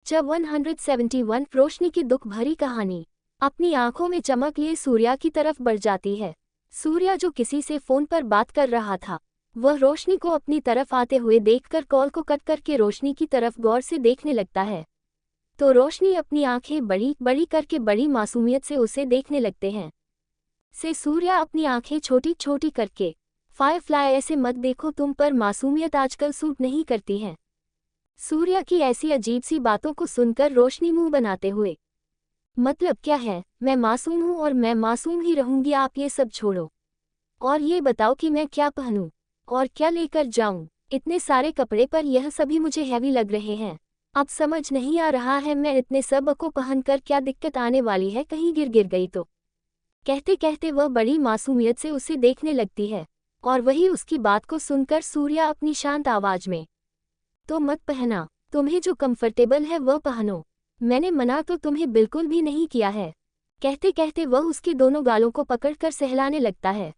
जब 171 रोशनी की दुख भरी कहानी अपनी आंखों में चमक लिए सूर्या की तरफ बढ़ जाती है। सूर्या जो किसी से फोन पर बात कर रहा था, वह रोशनी को अपनी तरफ आते हुए देखकर कॉल को कट करके रोशनी की तरफ गौर से देखने लगता है। तो रोशनी अपनी आंखें बड़ी बड़ी करके बड़ी मासूमियत से उसे देखने लगते हैं। सूर्या अपनी आंखें छोटी छोटी करके, फायरफ्लाई ऐसे मत देखो, तुम पर मासूमियत आजकल सूट नहीं करती है। सूर्या की ऐसी अजीब सी बातों को सुनकर रोशनी मुंह बनाते हुए, मतलब क्या है, मैं मासूम हूं और मैं मासूम ही रहूंगी, आप ये सब छोड़ो और ये बताओ कि मैं क्या पहनूं और क्या लेकर जाऊं। इतने सारे कपड़े पर यह सभी मुझे हैवी लग रहे हैं। अब समझ नहीं आ रहा है मैं इतने सब को पहनकर क्या दिक्कत आने वाली है, कहीं गिर गई तो। कहते कहते वह बड़ी मासूमियत से उसे देखने लगती है और वही उसकी बात को सुनकर सूर्या अपनी शांत आवाज में, तो मत पहना, तुम्हें जो कंफर्टेबल है वह पहनो, मैंने मना तो तुम्हें बिल्कुल भी नहीं किया है। कहते कहते वह उसके दोनों गालों को पकड़कर सहलाने लगता है।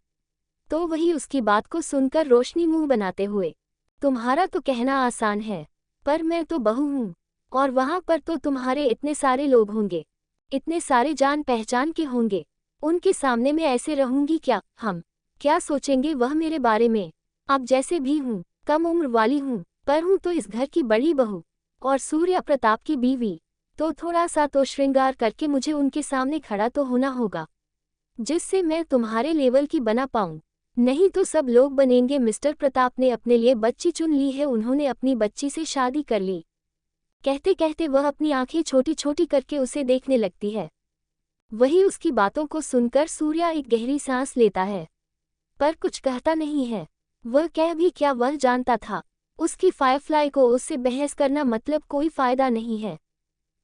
तो वही उसकी बात को सुनकर रोशनी मुंह बनाते हुए, तुम्हारा तो कहना आसान है, पर मैं तो बहू हूँ और वहां पर तो तुम्हारे इतने सारे लोग होंगे, इतने सारे जान पहचान के होंगे, उनके सामने मैं ऐसे रहूंगी क्या, हम क्या सोचेंगे वह मेरे बारे में। अब जैसे भी हूँ, कम उम्र वाली हूँ, पर हूँ तो इस घर की बड़ी बहू और सूर्या प्रताप की बीवी, तो थोड़ा सा तो श्रृंगार करके मुझे उनके सामने खड़ा तो होना होगा, जिससे मैं तुम्हारे लेवल की बना पाऊं, नहीं तो सब लोग बनेंगे। मिस्टर प्रताप ने अपने लिए बच्ची चुन ली है, उन्होंने अपनी बच्ची से शादी कर ली। कहते कहते वह अपनी आंखें छोटी छोटी करके उसे देखने लगती है। वही उसकी बातों को सुनकर सूर्या एक गहरी सांस लेता है, पर कुछ कहता नहीं है। वह कह भी क्या, वह जानता था उसकी फायरफ्लाई को उससे बहस करना मतलब कोई फायदा नहीं है।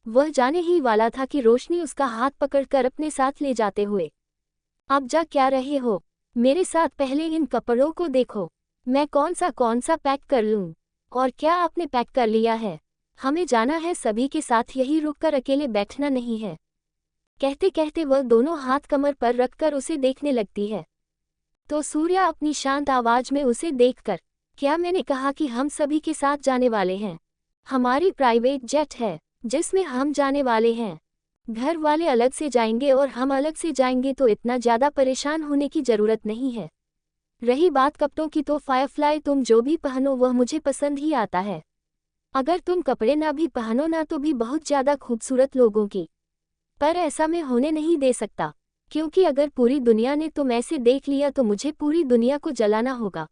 वह जाने ही वाला था कि रोशनी उसका हाथ पकड़कर अपने साथ ले जाते हुए, अब जा क्या रहे हो, मेरे साथ पहले इन कपड़ों को देखो, मैं कौन सा पैक कर लूं, और क्या आपने पैक कर लिया है, हमें जाना है सभी के साथ, यही रुककर अकेले बैठना नहीं है। कहते कहते वह दोनों हाथ कमर पर रखकर उसे देखने लगती है। तो सूर्या अपनी शांत आवाज में उसे देखकर, क्या मैंने कहा कि हम सभी के साथ जाने वाले हैं, हमारी प्राइवेट जेट है जिसमें हम जाने वाले हैं, घर वाले अलग से जाएंगे और हम अलग से जाएंगे, तो इतना ज़्यादा परेशान होने की ज़रूरत नहीं है। रही बात कपड़ों की, तो फायरफ्लाई तुम जो भी पहनो वह मुझे पसंद ही आता है। अगर तुम कपड़े ना भी पहनो ना तो भी बहुत ज़्यादा खूबसूरत लोगों की, पर ऐसा मैं होने नहीं दे सकता, क्योंकि अगर पूरी दुनिया ने तुम ऐसे देख लिया तो मुझे पूरी दुनिया को जलाना होगा,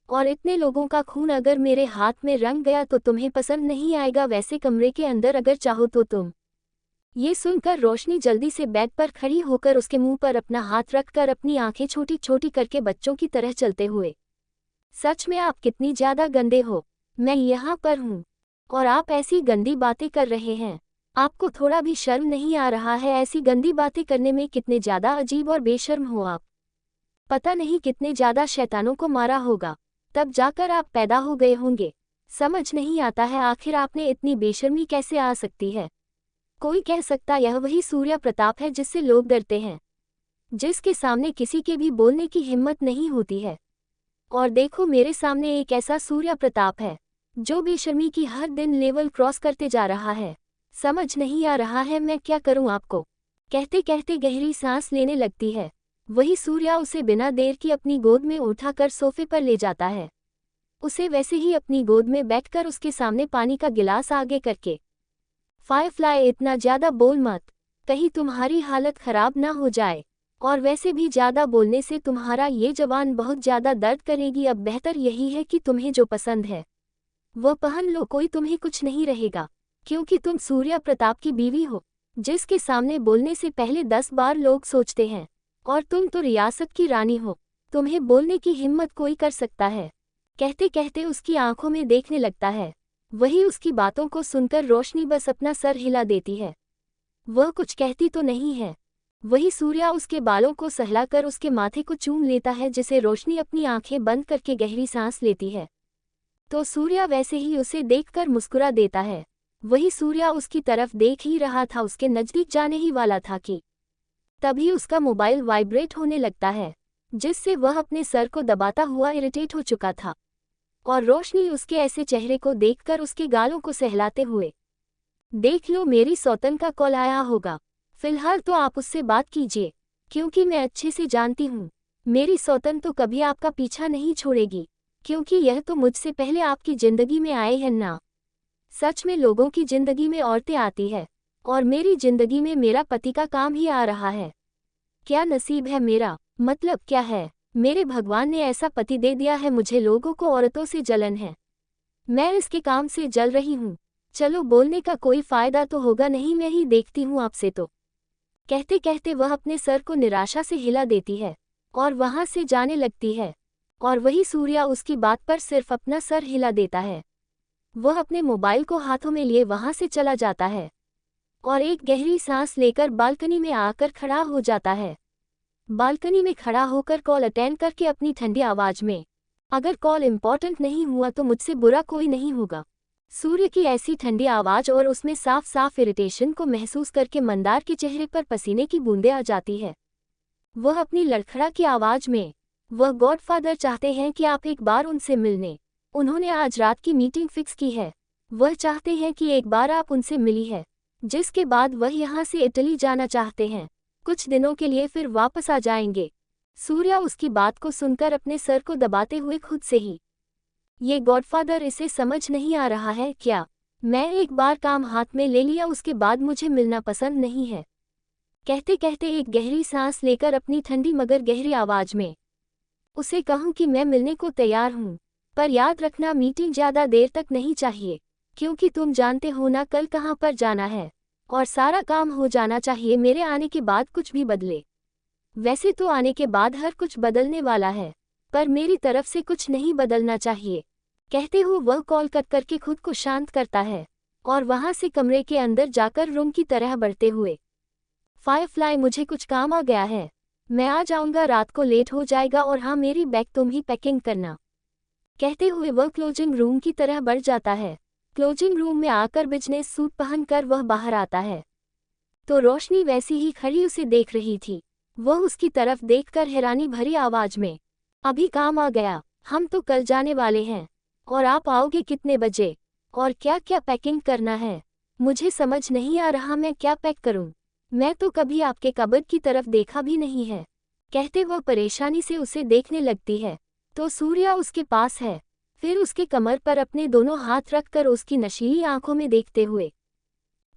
और इतने लोगों का खून अगर मेरे हाथ में रंग गया तो तुम्हें पसंद नहीं आएगा, वैसे कमरे के अंदर अगर चाहो तो तुम। ये सुनकर रोशनी जल्दी से बेड पर खड़ी होकर उसके मुंह पर अपना हाथ रखकर अपनी आंखें छोटी छोटी करके बच्चों की तरह चलते हुए, सच में आप कितनी ज्यादा गंदे हो, मैं यहाँ पर हूँ और आप ऐसी गंदी बातें कर रहे हैं, आपको थोड़ा भी शर्म नहीं आ रहा है, ऐसी गंदी बातें करने में कितने ज्यादा अजीब और बेशर्म हो आप, पता नहीं कितने ज्यादा शैतानों को मारा होगा, तब जाकर आप पैदा हो गए होंगे, समझ नहीं आता है आखिर आपने इतनी बेशर्मी कैसे आ सकती है। कोई कह सकता यह वही सूर्या प्रताप है जिससे लोग डरते हैं, जिसके सामने किसी के भी बोलने की हिम्मत नहीं होती है, और देखो मेरे सामने एक ऐसा सूर्या प्रताप है जो बेशर्मी की हर दिन लेवल क्रॉस करते जा रहा है, समझ नहीं आ रहा है मैं क्या करूं आपको। कहते कहते गहरी सांस लेने लगती है। वही सूर्या उसे बिना देर की अपनी गोद में उठाकर सोफे पर ले जाता है, उसे वैसे ही अपनी गोद में बैठकर उसके सामने पानी का गिलास आगे करके, फायरफ्लाई इतना ज्यादा बोल मत, कहीं तुम्हारी हालत खराब ना हो जाए, और वैसे भी ज्यादा बोलने से तुम्हारा ये जबान बहुत ज्यादा दर्द करेगी, अब बेहतर यही है कि तुम्हें जो पसंद है वह पहन लो, कोई तुम्हें कुछ नहीं रहेगा, क्योंकि तुम सूर्या प्रताप की बीवी हो जिसके सामने बोलने से पहले 10 बार लोग सोचते हैं, और तुम तो रियासत की रानी हो, तुम्हें बोलने की हिम्मत कोई कर सकता है। कहते कहते उसकी आंखों में देखने लगता है। वही उसकी बातों को सुनकर रोशनी बस अपना सर हिला देती है, वह कुछ कहती तो नहीं है। वही सूर्या उसके बालों को सहलाकर उसके माथे को चूम लेता है, जिसे रोशनी अपनी आंखें बंद करके गहरी सांस लेती है। तो सूर्या वैसे ही उसे देखकर मुस्कुरा देता है। वही सूर्या उसकी तरफ देख ही रहा था, उसके नजदीक जाने ही वाला था कि तभी उसका मोबाइल वाइब्रेट होने लगता है, जिससे वह अपने सर को दबाता हुआ इरिटेट हो चुका था, और रोशनी उसके ऐसे चेहरे को देखकर उसके गालों को सहलाते हुए देख लो मेरी सौतन का कॉल आया होगा। फिलहाल तो आप उससे बात कीजिए, क्योंकि मैं अच्छे से जानती हूँ मेरी सौतन तो कभी आपका पीछा नहीं छोड़ेगी, क्योंकि यह तो मुझसे पहले आपकी जिंदगी में आए हैं ना। सच में लोगों की जिंदगी में औरतें आती है, और मेरी जिंदगी में मेरा पति का काम ही आ रहा है। क्या नसीब है मेरा, मतलब क्या है, मेरे भगवान ने ऐसा पति दे दिया है। मुझे लोगों को औरतों से जलन है, मैं इसके काम से जल रही हूँ। चलो बोलने का कोई फायदा तो होगा नहीं, मैं ही देखती हूँ आपसे तो। कहते कहते वह अपने सर को निराशा से हिला देती है और वहां से जाने लगती है, और वही सूर्या उसकी बात पर सिर्फ अपना सर हिला देता है। वह अपने मोबाइल को हाथों में लिए वहां से चला जाता है और एक गहरी सांस लेकर बालकनी में आकर खड़ा हो जाता है। बालकनी में खड़ा होकर कॉल अटेंड करके अपनी ठंडी आवाज में, अगर कॉल इम्पोर्टेंट नहीं हुआ तो मुझसे बुरा कोई नहीं होगा। सूर्य की ऐसी ठंडी आवाज और उसमें साफ साफ इरिटेशन को महसूस करके मंदार के चेहरे पर पसीने की बूंदें आ जाती है। वह अपनी लड़खड़ा की आवाज में, वह गॉडफादर चाहते हैं कि आप एक बार उनसे मिलने, उन्होंने आज रात की मीटिंग फिक्स की है। वह चाहते हैं कि एक बार आप उनसे मिली है, जिसके बाद वह यहाँ से इटली जाना चाहते हैं, कुछ दिनों के लिए फिर वापस आ जाएंगे। सूर्या उसकी बात को सुनकर अपने सर को दबाते हुए खुद से ही, ये गॉडफादर इसे समझ नहीं आ रहा है क्या, मैं एक बार काम हाथ में ले लिया उसके बाद मुझे मिलना पसंद नहीं है। कहते कहते एक गहरी सांस लेकर अपनी ठंडी मगर गहरी आवाज में उसे कहूं कि मैं मिलने को तैयार हूं, पर याद रखना मीटिंग ज्यादा देर तक नहीं चाहिए, क्योंकि तुम जानते हो ना कल कहां पर जाना है, और सारा काम हो जाना चाहिए मेरे आने के बाद, कुछ भी बदले। वैसे तो आने के बाद हर कुछ बदलने वाला है, पर मेरी तरफ से कुछ नहीं बदलना चाहिए। कहते हुए वह कॉल कट करके खुद को शांत करता है और वहां से कमरे के अंदर जाकर रूम की तरह बढ़ते हुए, फायरफ्लाई मुझे कुछ काम आ गया है, मैं आ जाऊंगा, रात को लेट हो जाएगा, और हाँ मेरी बैग तुम ही पैकिंग करना। कहते हुए वह क्लोजिंग रूम की तरह बढ़ जाता है। क्लोजिंग रूम में आकर बिजनेस सूट पहनकर वह बाहर आता है तो रोशनी वैसी ही खड़ी उसे देख रही थी। वह उसकी तरफ देखकर हैरानी भरी आवाज में, अभी काम आ गया, हम तो कल जाने वाले हैं, और आप आओगे कितने बजे, और क्या क्या पैकिंग करना है, मुझे समझ नहीं आ रहा मैं क्या पैक करूं, मैं तो कभी आपके कबर्ड की तरफ देखा भी नहीं है। कहते वह परेशानी से उसे देखने लगती है तो सूर्या उसके पास है, फिर उसके कमर पर अपने दोनों हाथ रखकर उसकी नशीली आंखों में देखते हुए,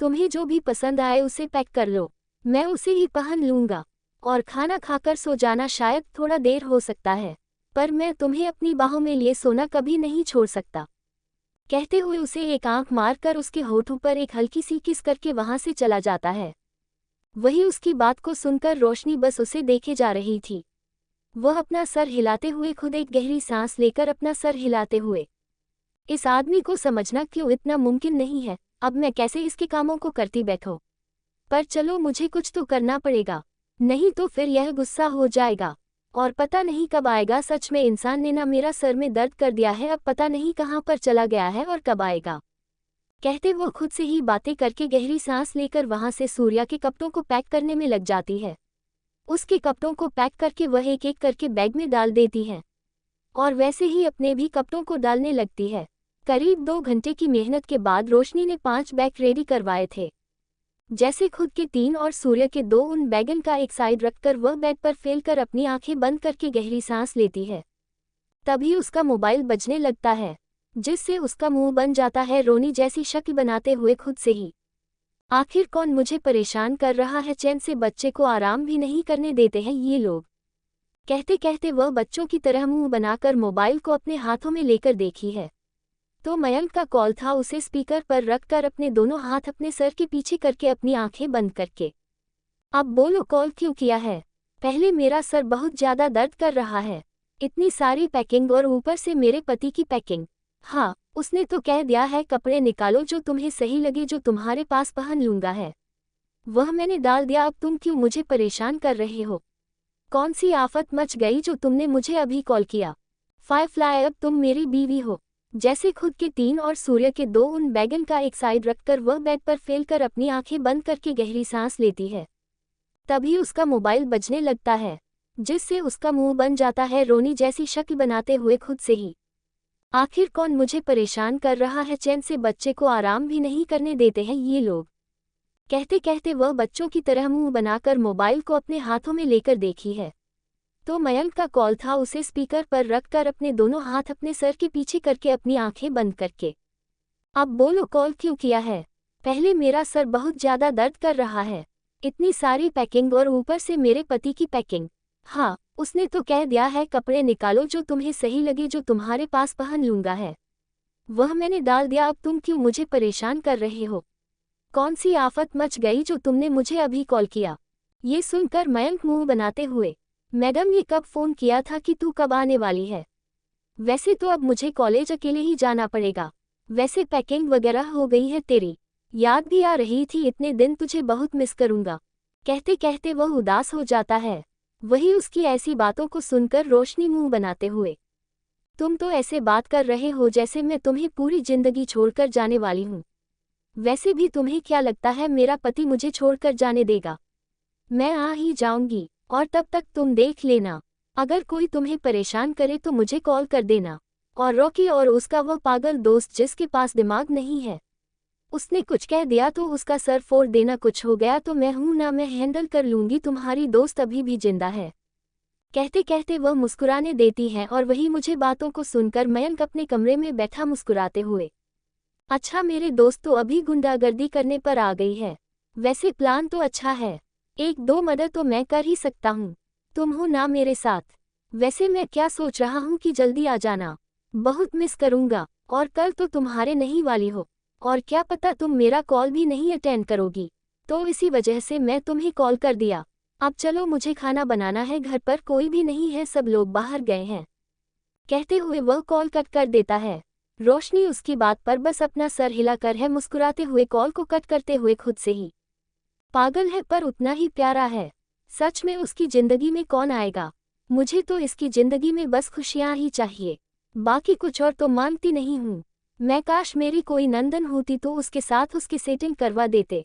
तुम्हें जो भी पसंद आए उसे पैक कर लो, मैं उसे ही पहन लूंगा, और खाना खाकर सो जाना, शायद थोड़ा देर हो सकता है, पर मैं तुम्हें अपनी बाहों में लिए सोना कभी नहीं छोड़ सकता। कहते हुए उसे एक आंख मारकर उसके होठों पर एक हल्की सी किस करके वहां से चला जाता है। वही उसकी बात को सुनकर रोशनी बस उसे देखे जा रही थी। वह अपना सर हिलाते हुए, खुद एक गहरी सांस लेकर अपना सर हिलाते हुए, इस आदमी को समझना क्यों इतना मुमकिन नहीं है, अब मैं कैसे इसके कामों को करती बैठूं, पर चलो मुझे कुछ तो करना पड़ेगा, नहीं तो फिर यह गुस्सा हो जाएगा और पता नहीं कब आएगा। सच में इंसान ने ना मेरा सर में दर्द कर दिया है, अब पता नहीं कहाँ पर चला गया है और कब आएगा। कहते वो खुद से ही बातें करके गहरी सांस लेकर वहां से सूर्या के कपड़ों को पैक करने में लग जाती है। उसके कपड़ों को पैक करके वह एक एक करके बैग में डाल देती है और वैसे ही अपने भी कपड़ों को डालने लगती है। करीब 2 घंटे की मेहनत के बाद रोशनी ने 5 बैग रेडी करवाए थे, जैसे खुद के 3 और सूर्य के 2। उन बैगन का एक साइड रखकर वह बेड पर फैलकर अपनी आंखें बंद करके गहरी सांस लेती है। तभी उसका मोबाइल बजने लगता है, जिससे उसका मुंह बन जाता है रोनी जैसी शक्ल बनाते हुए खुद से ही, आखिर कौन मुझे परेशान कर रहा है, चैन से बच्चे को आराम भी नहीं करने देते हैं ये लोग। कहते कहते वह बच्चों की तरह मुंह बनाकर मोबाइल को अपने हाथों में लेकर देखी है तो मयंक का कॉल था। उसे स्पीकर पर रखकर अपने दोनों हाथ अपने सर के पीछे करके अपनी आंखें बंद करके, अब बोलो कॉल क्यों किया है, पहले मेरा सर बहुत ज्यादा दर्द कर रहा है, इतनी सारी पैकिंग और ऊपर से मेरे पति की पैकिंग। हाँ, उसने तो कह दिया है कपड़े निकालो जो तुम्हें सही लगे, जो तुम्हारे पास पहन लूंगा है, वह मैंने डाल दिया, अब तुम क्यों मुझे परेशान कर रहे हो, कौन सी आफत मच गई जो तुमने मुझे अभी कॉल किया। फायरफ्लाई अब तुम मेरी बीवी हो। जैसे खुद के 3 और सूर्य के 2। उन बैगन का एक साइड रखकर वह बेड पर फैलकर अपनी आंखें बंद करके गहरी सांस लेती है। तभी उसका मोबाइल बजने लगता है, जिससे उसका मुंह बन जाता है रोनी जैसी शक्ल बनाते हुए खुद से ही। आखिर कौन मुझे परेशान कर रहा है, चैन से बच्चे को आराम भी नहीं करने देते हैं ये लोग। कहते कहते वह बच्चों की तरह मुंह बनाकर मोबाइल को अपने हाथों में लेकर देखी है तो मयंक का कॉल था। उसे स्पीकर पर रखकर अपने दोनों हाथ अपने सर के पीछे करके अपनी आंखें बंद करके, अब बोलो कॉल क्यों किया है? पहले मेरा सर बहुत ज्यादा दर्द कर रहा है, इतनी सारी पैकिंग और ऊपर से मेरे पति की पैकिंग। हाँ, उसने तो कह दिया है कपड़े निकालो जो तुम्हें सही लगे, जो तुम्हारे पास पहन लूंगा है वह मैंने डाल दिया। अब तुम क्यों मुझे परेशान कर रहे हो? कौन सी आफत मच गई जो तुमने मुझे अभी कॉल किया? ये सुनकर मयंक मुंह बनाते हुए, मैडम ये कब फोन किया था कि तू कब आने वाली है? वैसे तो अब मुझे कॉलेज अकेले ही जाना पड़ेगा, वैसे पैकिंग वगैरह हो गई है, तेरी याद भी आ रही थी, इतने दिन तुझे बहुत मिस करूंगा। कहते कहते वह उदास हो जाता है। वही उसकी ऐसी बातों को सुनकर रोशनी मुंह बनाते हुए, तुम तो ऐसे बात कर रहे हो जैसे मैं तुम्हें पूरी जिंदगी छोड़कर जाने वाली हूँ। वैसे भी तुम्हें क्या लगता है मेरा पति मुझे छोड़कर जाने देगा? मैं आ ही जाऊंगी और तब तक तुम देख लेना, अगर कोई तुम्हें परेशान करे तो मुझे कॉल कर देना। और रॉकी और उसका वह पागल दोस्त जिसके पास दिमाग नहीं है, उसने कुछ कह दिया तो उसका सर फोड़ देना, कुछ हो गया तो मैं हूं ना, मैं हैंडल कर लूंगी, तुम्हारी दोस्त अभी भी जिंदा है। कहते कहते वह मुस्कुराने देती है और वही मुझे बातों को सुनकर मयंक अपने कमरे में बैठा मुस्कुराते हुए, अच्छा मेरे दोस्त तो अभी गुंडागर्दी करने पर आ गई है। वैसे प्लान तो अच्छा है, एक दो मदद तो मैं कर ही सकता हूँ, तुम हो ना मेरे साथ। वैसे मैं क्या सोच रहा हूँ कि जल्दी आ जाना, बहुत मिस करूँगा। और कल तो तुम्हारे नहीं वाली हो, और क्या पता तुम मेरा कॉल भी नहीं अटेंड करोगी, तो इसी वजह से मैं तुम्हें कॉल कर दिया। अब चलो मुझे खाना बनाना है, घर पर कोई भी नहीं है, सब लोग बाहर गए हैं। कहते हुए वह कॉल कट कर देता है। रोशनी उसकी बात पर बस अपना सर हिलाकर है मुस्कुराते हुए कॉल को कट करते हुए खुद से ही, पागल है पर उतना ही प्यारा है। सच में उसकी जिंदगी में कौन आएगा? मुझे तो इसकी जिंदगी में बस खुशियां ही चाहिए, बाकी कुछ और तो मांगती नहीं हूँ। मैं काश मेरी कोई नंदन होती तो उसके साथ उसकी सेटिंग करवा देते।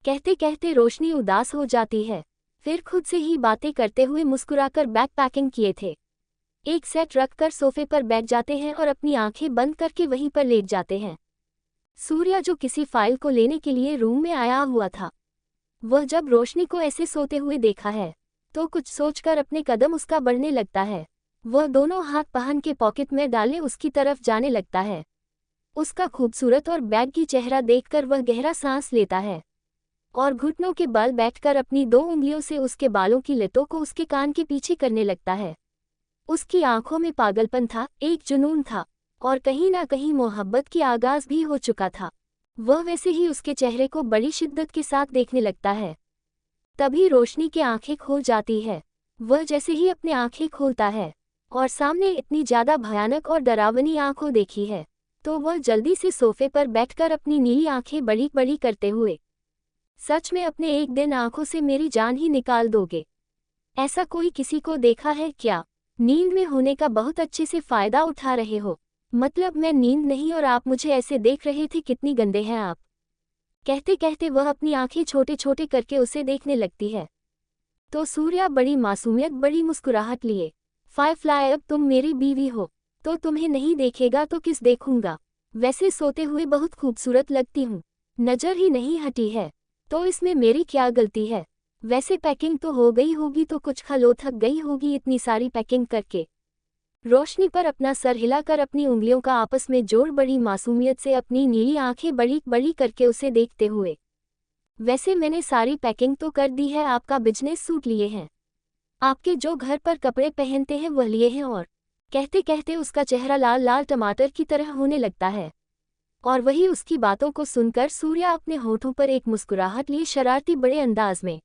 कहते कहते रोशनी उदास हो जाती है, फिर खुद से ही बातें करते हुए मुस्कुराकर बैग पैकिंग किए थे एक सेट रखकर सोफे पर बैठ जाते हैं और अपनी आंखें बंद करके वहीं पर लेट जाते हैं। सूर्या जो किसी फाइल को लेने के लिए रूम में आया हुआ था, वह जब रोशनी को ऐसे सोते हुए देखा है तो कुछ सोचकर अपने कदम उसका बढ़ने लगता है। वह दोनों हाथ पहन के पॉकेट में डाले उसकी तरफ जाने लगता है। उसका खूबसूरत और बैग की चेहरा देखकर वह गहरा सांस लेता है और घुटनों के बल बैठकर अपनी दो उंगलियों से उसके बालों की लटों को उसके कान के पीछे करने लगता है। उसकी आंखों में पागलपन था, एक जुनून था और कहीं ना कहीं मोहब्बत की आगाज भी हो चुका था। वह वैसे ही उसके चेहरे को बड़ी शिद्दत के साथ देखने लगता है। तभी रोशनी की आंखें खुल जाती है। वह जैसे ही अपनी आंखें खोलता है और सामने इतनी ज्यादा भयानक और डरावनी आंखों देखी है तो वह जल्दी से सोफे पर बैठकर अपनी नीली आंखें बड़ी बड़ी करते हुए, सच में अपने एक दिन आंखों से मेरी जान ही निकाल दोगे? ऐसा कोई किसी को देखा है क्या? नींद में होने का बहुत अच्छे से फायदा उठा रहे हो, मतलब मैं नींद नहीं और आप मुझे ऐसे देख रहे थे, कितनी गंदे हैं आप। कहते कहते वह अपनी आंखें छोटे छोटे करके उसे देखने लगती है तो सूर्या बड़ी मासूमियत बड़ी मुस्कुराहट लिए, फायरफ्लाई अब तुम मेरी बीवी हो तो तुम्हें नहीं देखेगा तो किस देखूंगा? वैसे सोते हुए बहुत खूबसूरत लगती हूँ, नजर ही नहीं हटी है तो इसमें मेरी क्या गलती है? वैसे पैकिंग तो हो गई होगी तो कुछ खलो थक गई होगी इतनी सारी पैकिंग करके। रोशनी पर अपना सर हिलाकर अपनी उंगलियों का आपस में जोड़ बड़ी मासूमियत से अपनी नीली आंखें बड़ी बड़ी करके उसे देखते हुए, वैसे मैंने सारी पैकिंग तो कर दी है, आपका बिजनेस सूट लिए हैं, आपके जो घर पर कपड़े पहनते हैं वह लिए हैं। और कहते कहते उसका चेहरा लाल लाल टमाटर की तरह होने लगता है और वही उसकी बातों को सुनकर सूर्या अपने होठों पर एक मुस्कुराहट लिए शरारती बड़े अंदाज में,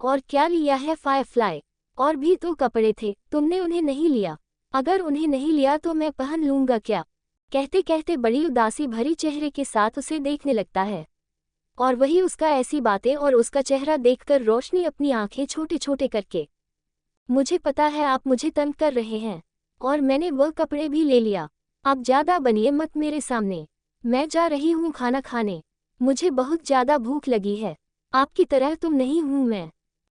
और क्या लिया है फायरफ्लाई? और भी तो कपड़े थे, तुमने उन्हें नहीं लिया? अगर उन्हें नहीं लिया तो मैं पहन लूंगा क्या? कहते कहते बड़ी उदासी भरी चेहरे के साथ उसे देखने लगता है और वही उसका ऐसी बातें और उसका चेहरा देखकर रोशनी अपनी आंखें छोटे छोटे करके, मुझे पता है आप मुझे तंग कर रहे हैं और मैंने वह कपड़े भी ले लिया, अब ज्यादा बनिए मत मेरे सामने, मैं जा रही हूँ खाना खाने, मुझे बहुत ज्यादा भूख लगी है, आपकी तरह तुम नहीं हूँ मैं।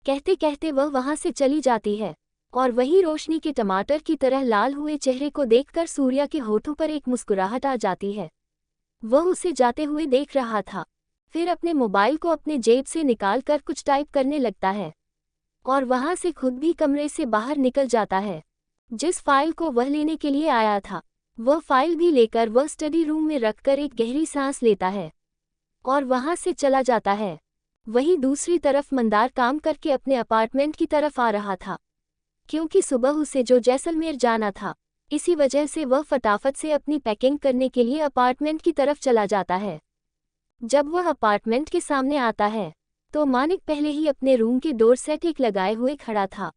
कहते कहते वह वहां से चली जाती है और वही रोशनी के टमाटर की तरह लाल हुए चेहरे को देखकर सूर्या के होठों पर एक मुस्कुराहट आ जाती है। वह उसे जाते हुए देख रहा था, फिर अपने मोबाइल को अपने जेब से निकालकर कुछ टाइप करने लगता है और वहां से खुद भी कमरे से बाहर निकल जाता है। जिस फाइल को वह लेने के लिए आया था, वह फाइल भी लेकर वह स्टडी रूम में रखकर एक गहरी सांस लेता है और वहां से चला जाता है। वहीं दूसरी तरफ मंदार काम करके अपने अपार्टमेंट की तरफ आ रहा था। क्योंकि सुबह उसे जो जैसलमेर जाना था, इसी वजह से वह फटाफट से अपनी पैकिंग करने के लिए अपार्टमेंट की तरफ चला जाता है। जब वह अपार्टमेंट के सामने आता है तो मानिक पहले ही अपने रूम के डोर से टेक लगाए हुए खड़ा था।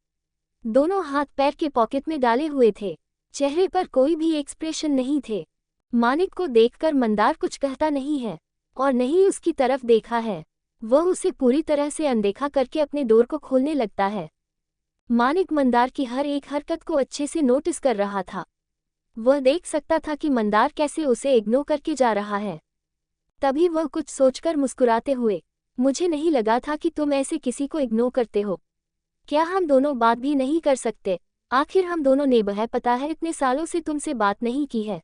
दोनों हाथ पैर के पॉकेट में डाले हुए थे, चेहरे पर कोई भी एक्सप्रेशन नहीं थे। मानिक को देखकर मंदार कुछ कहता नहीं है और नहीं उसकी तरफ देखा है। वह उसे पूरी तरह से अनदेखा करके अपने डोर को खोलने लगता है। मानिक मंदार की हर एक हरकत को अच्छे से नोटिस कर रहा था। वह देख सकता था कि मंदार कैसे उसे इग्नोर करके जा रहा है। तभी वह कुछ सोचकर मुस्कुराते हुए, मुझे नहीं लगा था कि तुम ऐसे किसी को इग्नोर करते हो। क्या हम दोनों बात भी नहीं कर सकते? आखिर हम दोनों नेबर है, पता है इतने सालों से तुमसे बात नहीं की है,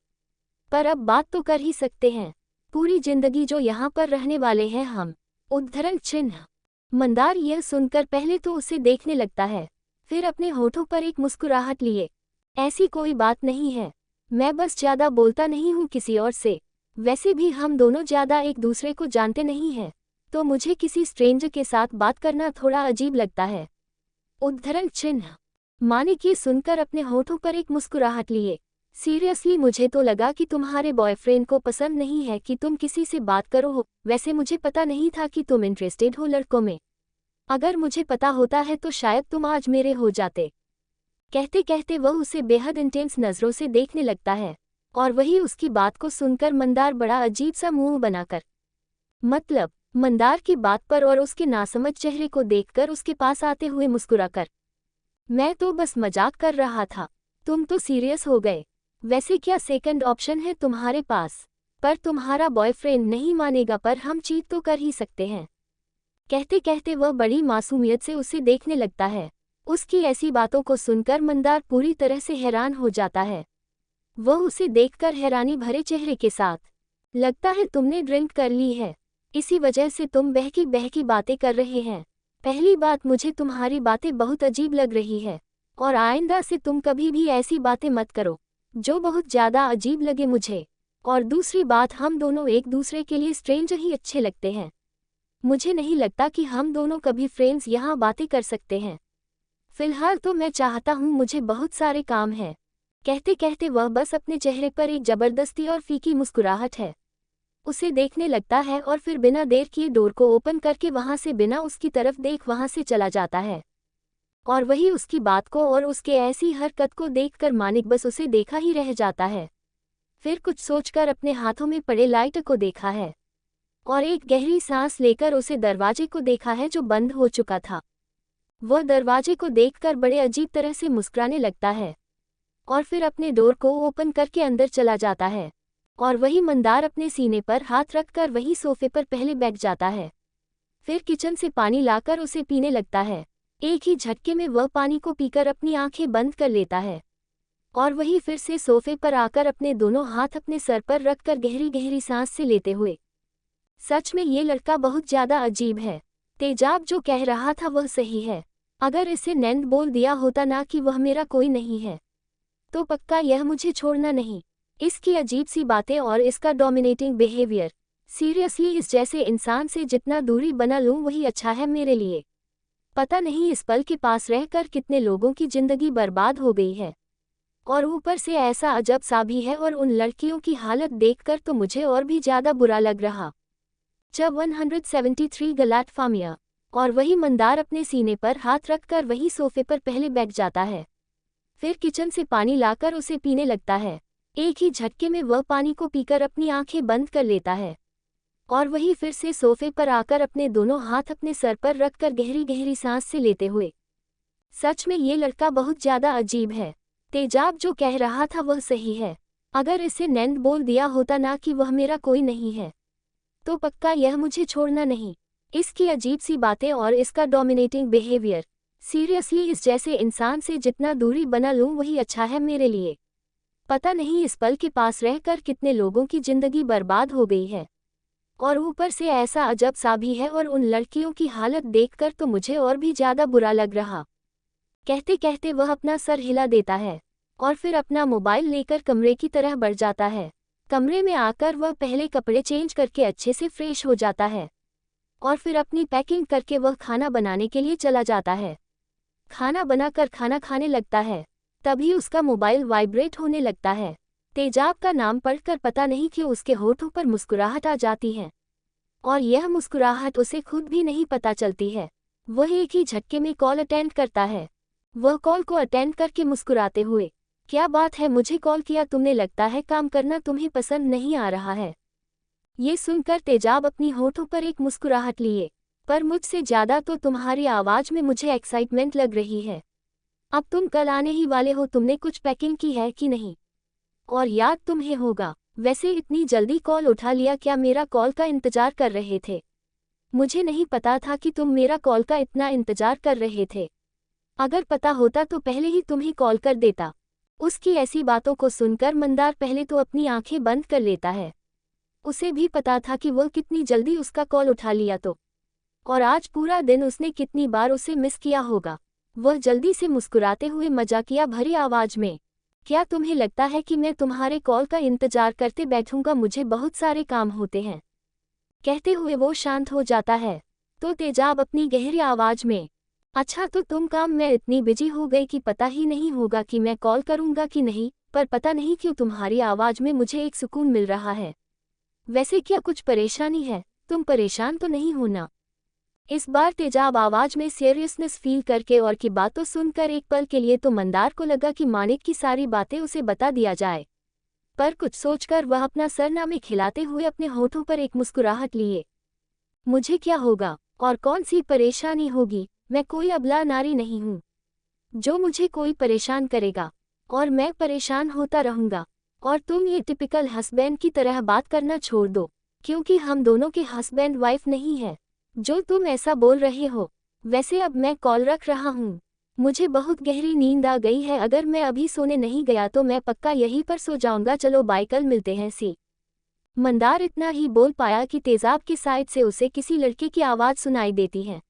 पर अब बात तो कर ही सकते हैं। पूरी जिंदगी जो यहाँ पर रहने वाले हैं हम। उद्धरण चिन्ह। मंदार यह सुनकर पहले तो उसे देखने लगता है, फिर अपने होठों पर एक मुस्कुराहट लिए, ऐसी कोई बात नहीं है, मैं बस ज़्यादा बोलता नहीं हूँ किसी और से। वैसे भी हम दोनों ज़्यादा एक दूसरे को जानते नहीं हैं, तो मुझे किसी स्ट्रेंजर के साथ बात करना थोड़ा अजीब लगता है। उद्धरण चिन्ह। मानिक ये सुनकर अपने होठों पर एक मुस्कुराहट लिए, सीरियसली मुझे तो लगा कि तुम्हारे बॉयफ्रेंड को पसंद नहीं है कि तुम किसी से बात करो हो। वैसे मुझे पता नहीं था कि तुम इंटरेस्टेड हो लड़कों में। अगर मुझे पता होता है तो शायद तुम आज मेरे हो जाते। कहते कहते वह उसे बेहद इंटेंस नज़रों से देखने लगता है और वही उसकी बात को सुनकर मंदार बड़ा अजीब सा मुंह बनाकर, मतलब मंदार की बात पर और उसके नासमझ चेहरे को देखकर उसके पास आते हुए मुस्कुराकर, मैं तो बस मजाक कर रहा था, तुम तो सीरियस हो गए। वैसे क्या सेकंड ऑप्शन है तुम्हारे पास? पर तुम्हारा बॉयफ्रेंड नहीं मानेगा, पर हम चीट तो कर ही सकते हैं। कहते कहते वह बड़ी मासूमियत से उसे देखने लगता है। उसकी ऐसी बातों को सुनकर मंदार पूरी तरह से हैरान हो जाता है। वह उसे देखकर हैरानी भरे चेहरे के साथ, लगता है तुमने ड्रिंक कर ली है, इसी वजह से तुम बहकी बहकी बातें कर रहे हैं। पहली बात, मुझे तुम्हारी बातें बहुत अजीब लग रही है और आइंदा से तुम कभी भी ऐसी बातें मत करो जो बहुत ज़्यादा अजीब लगे मुझे। और दूसरी बात, हम दोनों एक दूसरे के लिए स्ट्रेंजर ही अच्छे लगते हैं। मुझे नहीं लगता कि हम दोनों कभी फ्रेंड्स यहाँ बातें कर सकते हैं। फिलहाल तो मैं चाहता हूँ, मुझे बहुत सारे काम हैं। कहते कहते वह बस अपने चेहरे पर एक ज़बरदस्ती और फीकी मुस्कुराहट है उसे देखने लगता है और फिर बिना देर किए डोर को ओपन करके वहाँ से बिना उसकी तरफ देख वहाँ से चला जाता है। और वही उसकी बात को और उसके ऐसी हरकत को देखकर मानिक बस उसे देखा ही रह जाता है। फिर कुछ सोचकर अपने हाथों में पड़े लाइटर को देखा है और एक गहरी सांस लेकर उसे दरवाजे को देखा है जो बंद हो चुका था। वह दरवाजे को देखकर बड़े अजीब तरह से मुस्कुराने लगता है और फिर अपने डोर को ओपन करके अंदर चला जाता है। और वही मंदार अपने सीने पर हाथ रखकर वही सोफे पर पहले बैठ जाता है, फिर किचन से पानी लाकर उसे पीने लगता है। एक ही झटके में वह पानी को पीकर अपनी आंखें बंद कर लेता है और वही फिर से सोफे पर आकर अपने दोनों हाथ अपने सर पर रखकर गहरी गहरी सांस से लेते हुए, सच में ये लड़का बहुत ज़्यादा अजीब है। तेजाब जो कह रहा था वह सही है। अगर इसे नैंद बोल दिया होता ना कि वह मेरा कोई नहीं है, तो पक्का यह मुझे छोड़ना नहीं। इसकी अजीब सी बातें और इसका डोमिनेटिंग बिहेवियर, सीरियसली इस जैसे इंसान से जितना दूरी बना लूँ वही अच्छा है मेरे लिए। पता नहीं इस पल के पास रहकर कितने लोगों की जिंदगी बर्बाद हो गई है और ऊपर से ऐसा अजब सा भी है। और उन लड़कियों की हालत देखकर तो मुझे और भी ज़्यादा बुरा लग रहा। जब 173 गलाट फामिया। और वही मंदार अपने सीने पर हाथ रखकर वही सोफे पर पहले बैठ जाता है, फिर किचन से पानी लाकर उसे पीने लगता है। एक ही झटके में वह पानी को पीकर अपनी आंखें बंद कर लेता है और वही फिर से सोफे पर आकर अपने दोनों हाथ अपने सर पर रखकर गहरी गहरी सांस से लेते हुए, सच में ये लड़का बहुत ज़्यादा अजीब है। तेजाब जो कह रहा था वह सही है। अगर इसे नैंद बोल दिया होता ना कि वह मेरा कोई नहीं है, तो पक्का यह मुझे छोड़ना नहीं। इसकी अजीब सी बातें और इसका डोमिनेटिंग बिहेवियर, सीरियसली इस जैसे इंसान से जितना दूरी बना लूं वही अच्छा है मेरे लिए। पता नहीं इस पल के पास रहकर कितने लोगों की जिंदगी बर्बाद हो गई है। और ऊपर से ऐसा अजब सा भी है, और उन लड़कियों की हालत देखकर तो मुझे और भी ज्यादा बुरा लग रहा। कहते कहते वह अपना सर हिला देता है और फिर अपना मोबाइल लेकर कमरे की तरह बढ़ जाता है। कमरे में आकर वह पहले कपड़े चेंज करके अच्छे से फ्रेश हो जाता है और फिर अपनी पैकिंग करके वह खाना बनाने के लिए चला जाता है। खाना बनाकर खाना खाने लगता है, तभी उसका मोबाइल वाइब्रेट होने लगता है। तेजाब का नाम पढ़कर पता नहीं क्यों उसके होठों पर मुस्कुराहट आ जाती है, और यह मुस्कुराहट उसे खुद भी नहीं पता चलती है। वह एक ही झटके में कॉल अटेंड करता है। वह कॉल को अटेंड करके मुस्कुराते हुए, क्या बात है, मुझे कॉल किया तुमने, लगता है काम करना तुम्हें पसंद नहीं आ रहा है। ये सुनकर तेजाब अपनी होठों पर एक मुस्कुराहट लिए, पर मुझसे ज्यादा तो तुम्हारी आवाज में मुझे एक्साइटमेंट लग रही है। अब तुम कल आने ही वाले हो, तुमने कुछ पैकिंग की है कि नहीं? और याद तुम्हें होगा, वैसे इतनी जल्दी कॉल उठा लिया, क्या मेरा कॉल का इंतजार कर रहे थे? मुझे नहीं पता था कि तुम मेरा कॉल का इतना इंतजार कर रहे थे। अगर पता होता तो पहले ही तुम्हें कॉल कर देता। उसकी ऐसी बातों को सुनकर मंदार पहले तो अपनी आंखें बंद कर लेता है। उसे भी पता था कि वह कितनी जल्दी उसका कॉल उठा लिया तो, और आज पूरा दिन उसने कितनी बार उसे मिस किया होगा। वह जल्दी से मुस्कुराते हुए मजाकिया भरी आवाज में, क्या तुम्हें लगता है कि मैं तुम्हारे कॉल का इंतजार करते बैठूंगा? मुझे बहुत सारे काम होते हैं। कहते हुए वो शांत हो जाता है। तो तेजाब अपनी गहरी आवाज में, अच्छा तो तुम काम में इतनी बिजी हो गई कि पता ही नहीं होगा कि मैं कॉल करूंगा कि नहीं, पर पता नहीं क्यों तुम्हारी आवाज में मुझे एक सुकून मिल रहा है। वैसे क्या कुछ परेशानी है? तुम परेशान तो नहीं होना? इस बार तेजाब आवाज में सीरियसनेस फील करके और की बातों सुनकर एक पल के लिए तो मंदार को लगा कि मानिक की सारी बातें उसे बता दिया जाए, पर कुछ सोचकर वह अपना सरनामे खिलाते हुए अपने होठों पर एक मुस्कुराहट लिए। मुझे क्या होगा और कौन सी परेशानी होगी? मैं कोई अबला नारी नहीं हूँ जो मुझे कोई परेशान करेगा, और मैं परेशान होता रहूंगा। और तुम ये टिपिकल हस्बैंड की तरह बात करना छोड़ दो, क्योंकि हम दोनों के हस्बैंड वाइफ नहीं है जो तुम ऐसा बोल रहे हो। वैसे अब मैं कॉल रख रहा हूँ, मुझे बहुत गहरी नींद आ गई है। अगर मैं अभी सोने नहीं गया तो मैं पक्का यहीं पर सो जाऊंगा। चलो बाय, कल मिलते हैं। सी मंदार इतना ही बोल पाया कि तेजाब की साइड से उसे किसी लड़के की आवाज़ सुनाई देती है,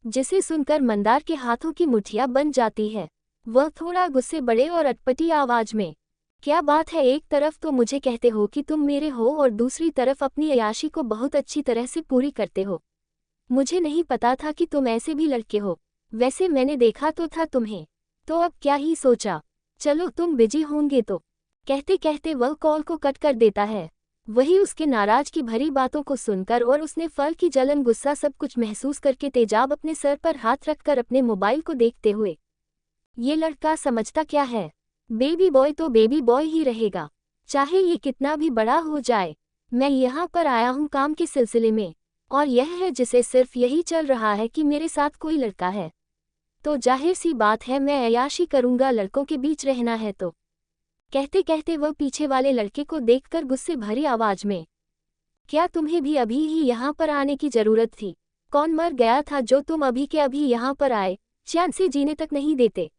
जिसे सुनकर मंदार के हाथों की मुठ्ठियां बन जाती है। वह थोड़ा गुस्से बड़े और अटपटी आवाज में, क्या बात है, एक तरफ तो मुझे कहते हो कि तुम मेरे हो और दूसरी तरफ अपनी अय्याशी को बहुत अच्छी तरह से पूरी करते हो। मुझे नहीं पता था कि तुम ऐसे भी लड़के हो। वैसे मैंने देखा तो था तुम्हें, तो अब क्या ही सोचा। चलो तुम बिजी होंगे तो। कहते कहते वह कॉल को कट कर देता है। वही उसके नाराज की भरी बातों को सुनकर और उसने फल की जलन गुस्सा सब कुछ महसूस करके तेजाब अपने सर पर हाथ रखकर अपने मोबाइल को देखते हुए, ये लड़का समझता क्या है, बेबी बॉय तो बेबी बॉय ही रहेगा, चाहे ये कितना भी बड़ा हो जाए। मैं यहाँ पर आया हूँ काम के सिलसिले में, और यह है जिसे सिर्फ यही चल रहा है कि मेरे साथ कोई लड़का है, तो जाहिर सी बात है मैं अय्याशी करूँगा, लड़कों के बीच रहना है तो। कहते कहते वह पीछे वाले लड़के को देखकर गुस्से भरी आवाज में, क्या तुम्हें भी अभी ही यहाँ पर आने की जरूरत थी? कौन मर गया था जो तुम अभी के अभी यहाँ पर आए? चैन से जीने तक नहीं देते।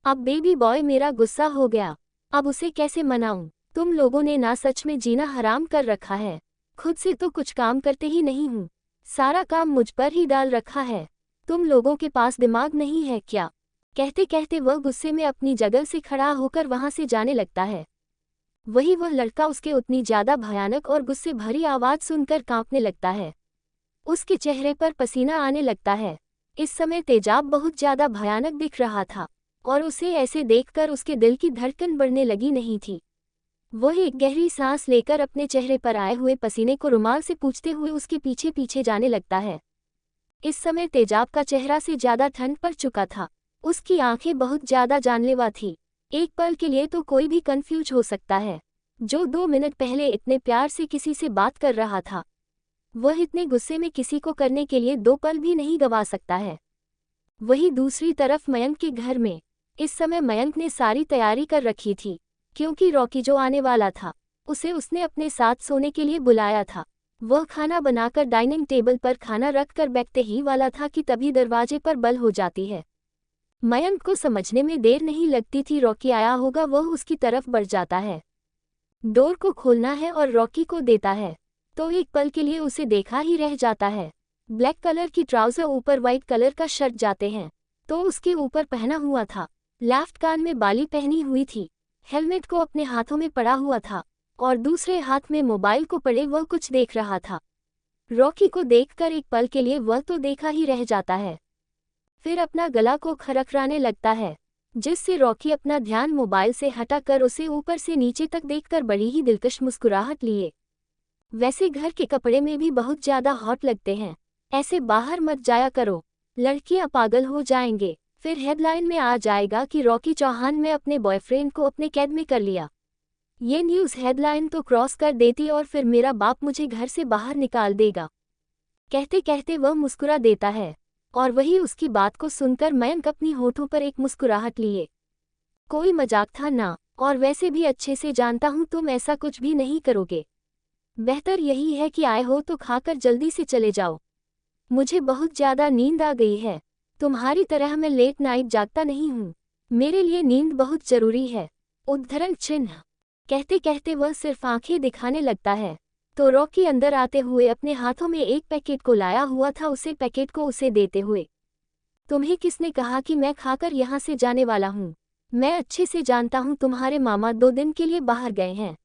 अब बेबी बॉय मेरा गुस्सा हो गया, अब उसे कैसे मनाऊं? तुम लोगों ने ना सच में जीना हराम कर रखा है। खुद से तो कुछ काम करते ही नहीं हूँ, सारा काम मुझ पर ही डाल रखा है। तुम लोगों के पास दिमाग नहीं है क्या? कहते कहते वह गुस्से में अपनी जगह से खड़ा होकर वहां से जाने लगता है। वही वह लड़का उसके उतनी ज्यादा भयानक और गुस्से भरी आवाज सुनकर कांपने लगता है। उसके चेहरे पर पसीना आने लगता है। इस समय तेजाब बहुत ज्यादा भयानक दिख रहा था, और उसे ऐसे देखकर उसके दिल की धड़कन बढ़ने लगी नहीं थी। वह एक गहरी सांस लेकर अपने चेहरे पर आए हुए पसीने को रुमाल से पोंछते हुए उसके पीछे पीछे जाने लगता है। इस समय तेजाब का चेहरा से ज्यादा ठंड पड़ चुका था। उसकी आंखें बहुत ज्यादा जानलेवा थी। एक पल के लिए तो कोई भी कंफ्यूज हो सकता है। जो 2 मिनट पहले इतने प्यार से किसी से बात कर रहा था, वह इतने गुस्से में किसी को करने के लिए 2 पल भी नहीं गवा सकता है। वहीं दूसरी तरफ मयंक के घर में इस समय मयंक ने सारी तैयारी कर रखी थी, क्योंकि रॉकी जो आने वाला था उसे उसने अपने साथ सोने के लिए बुलाया था। वह खाना बनाकर डाइनिंग टेबल पर खाना रख कर बैठते ही वाला था कि तभी दरवाजे पर बल हो जाती है। मयंक को समझने में देर नहीं लगती थी। रॉकी आया होगा, वह उसकी तरफ बढ़ जाता है। डोर को खोलना है और रॉकी को देता है तो एक पल के लिए उसे देखा ही रह जाता है। ब्लैक कलर की ट्राउजर ऊपर वाइट कलर का शर्ट जाते हैं तो उसके ऊपर पहना हुआ था। लेफ्ट कान में बाली पहनी हुई थी। हेलमेट को अपने हाथों में पड़ा हुआ था और दूसरे हाथ में मोबाइल को पड़े वह कुछ देख रहा था। रॉकी को देखकर एक पल के लिए वह तो देखा ही रह जाता है, फिर अपना गला को खरखराने लगता है, जिससे रॉकी अपना ध्यान मोबाइल से हटाकर उसे ऊपर से नीचे तक देखकर बड़ी ही दिलकश मुस्कुराहट लिए। वैसे घर के कपड़े में भी बहुत ज्यादा हॉट लगते हैं, ऐसे बाहर मत जाया करो, लड़कियां पागल हो जाएंगे। फिर हेडलाइन में आ जाएगा कि रॉकी चौहान ने अपने बॉयफ्रेंड को अपने कैद में कर लिया। ये न्यूज़ हेडलाइन तो क्रॉस कर देती और फिर मेरा बाप मुझे घर से बाहर निकाल देगा। कहते कहते वह मुस्कुरा देता है और वही उसकी बात को सुनकर मयंक अपनी होठों पर एक मुस्कुराहट लिए। कोई मजाक था ना, और वैसे भी अच्छे से जानता हूँ तुम ऐसा कुछ भी नहीं करोगे। बेहतर यही है कि आए हो तो खाकर जल्दी से चले जाओ। मुझे बहुत ज़्यादा नींद आ गई है। तुम्हारी तरह मैं लेट नाइट जागता नहीं हूँ, मेरे लिए नींद बहुत जरूरी है। उद्धरण चिन्ह। कहते कहते वह सिर्फ आंखें दिखाने लगता है तो रॉकी अंदर आते हुए अपने हाथों में एक पैकेट को लाया हुआ था, उसे पैकेट को उसे देते हुए, तुम्हें किसने कहा कि मैं खाकर यहाँ से जाने वाला हूँ? मैं अच्छे से जानता हूँ तुम्हारे मामा 2 दिन के लिए बाहर गए हैं,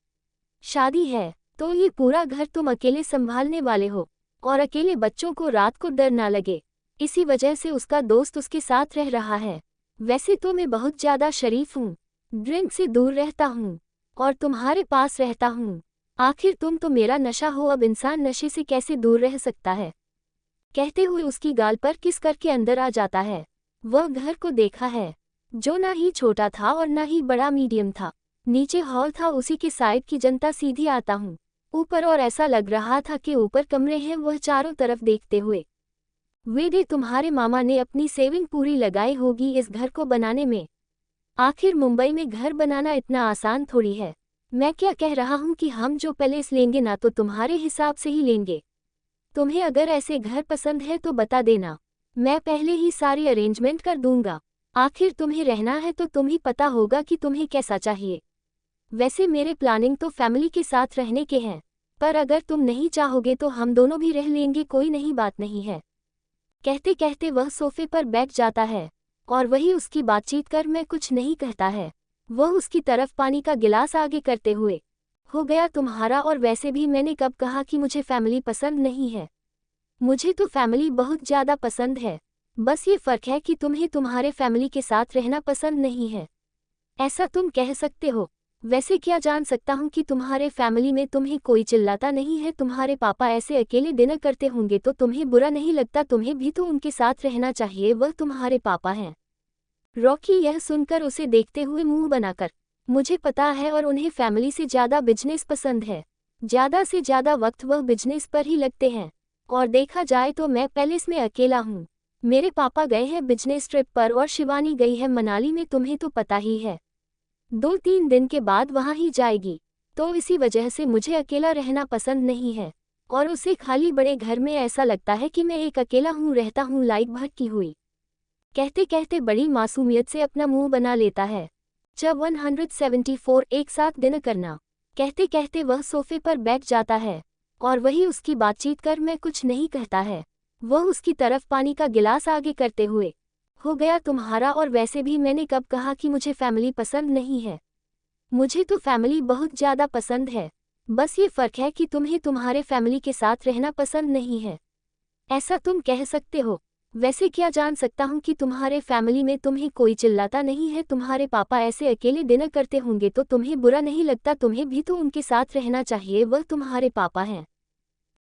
शादी है तो ये पूरा घर तुम अकेले संभालने वाले हो और अकेले बच्चों को रात को डर ना लगे, इसी वजह से उसका दोस्त उसके साथ रह रहा है। वैसे तो मैं बहुत ज़्यादा शरीफ हूँ, ड्रिंक से दूर रहता हूँ और तुम्हारे पास रहता हूँ। आखिर तुम तो मेरा नशा हो, अब इंसान नशे से कैसे दूर रह सकता है? कहते हुए उसकी गाल पर किस करके अंदर आ जाता है। वह घर को देखा है जो ना ही छोटा था और ना ही बड़ा, मीडियम था। नीचे हॉल था, उसी के साइड की जनता सीधी आता हूँ ऊपर, और ऐसा लग रहा था कि ऊपर कमरे हैं। वह चारों तरफ देखते हुए, वेदे तुम्हारे मामा ने अपनी सेविंग पूरी लगाई होगी इस घर को बनाने में। आखिर मुंबई में घर बनाना इतना आसान थोड़ी है। मैं क्या कह रहा हूँ कि हम जो पैलेस लेंगे ना तो तुम्हारे हिसाब से ही लेंगे। तुम्हें अगर ऐसे घर पसंद है तो बता देना, मैं पहले ही सारी अरेंजमेंट कर दूंगा। आखिर तुम्हें रहना है तो तुम्हें पता होगा कि तुम्हें कैसा चाहिए। वैसे मेरे प्लानिंग तो फैमिली के साथ रहने के हैं, पर अगर तुम नहीं चाहोगे तो हम दोनों भी रह लेंगे, कोई नहीं बात नहीं है। कहते कहते वह सोफे पर बैठ जाता है और वही उसकी बातचीत कर मैं कुछ नहीं कहता है। वह उसकी तरफ पानी का गिलास आगे करते हुए, हो गया तुम्हारा, और वैसे भी मैंने कब कहा कि मुझे फैमिली पसंद नहीं है? मुझे तो फैमिली बहुत ज़्यादा पसंद है, बस ये फ़र्क है कि तुम्हें तुम्हारे फैमिली के साथ रहना पसंद नहीं है। ऐसा तुम कह सकते हो। वैसे क्या जान सकता हूँ कि तुम्हारे फैमिली में तुम्हें कोई चिल्लाता नहीं है? तुम्हारे पापा ऐसे अकेले डिनर करते होंगे तो तुम्हें बुरा नहीं लगता? तुम्हें भी तो उनके साथ रहना चाहिए, वह तुम्हारे पापा हैं। रॉकी यह सुनकर उसे देखते हुए मुंह बनाकर, मुझे पता है, और उन्हें फैमिली से ज़्यादा बिजनेस पसंद है। ज़्यादा से ज़्यादा वक्त वह बिजनेस पर ही लगते हैं, और देखा जाए तो मैं पैलेस में अकेला हूँ। मेरे पापा गए हैं बिजनेस ट्रिप पर और शिवानी गई है मनाली में, तुम्हें तो पता ही है 2-3 दिन के बाद वहाँ ही जाएगी। तो इसी वजह से मुझे अकेला रहना पसंद नहीं है, और उसे खाली बड़े घर में ऐसा लगता है कि मैं एक अकेला हूँ, रहता हूँ लाइक भटकी हुई। कहते कहते बड़ी मासूमियत से अपना मुंह बना लेता है। जब 174 एक साथ डिनर करना। कहते कहते वह सोफे पर बैठ जाता है और वही उसकी बातचीत कर मैं कुछ नहीं कहता है। वह उसकी तरफ पानी का गिलास आगे करते हुए, हो गया तुम्हारा, और वैसे भी मैंने कब कहा कि मुझे फैमिली पसंद नहीं है? मुझे तो फैमिली बहुत ज़्यादा पसंद है, बस ये फ़र्क है कि तुम्हें तुम्हारे फैमिली के साथ रहना पसंद नहीं है। ऐसा तुम कह सकते हो। वैसे क्या जान सकता हूँ कि तुम्हारे फैमिली में तुम्हें कोई चिल्लाता नहीं है? तुम्हारे पापा ऐसे अकेले डिनर करते होंगे तो तुम्हें बुरा नहीं लगता? तुम्हें भी तो उनके साथ रहना चाहिए, वह तुम्हारे पापा हैं।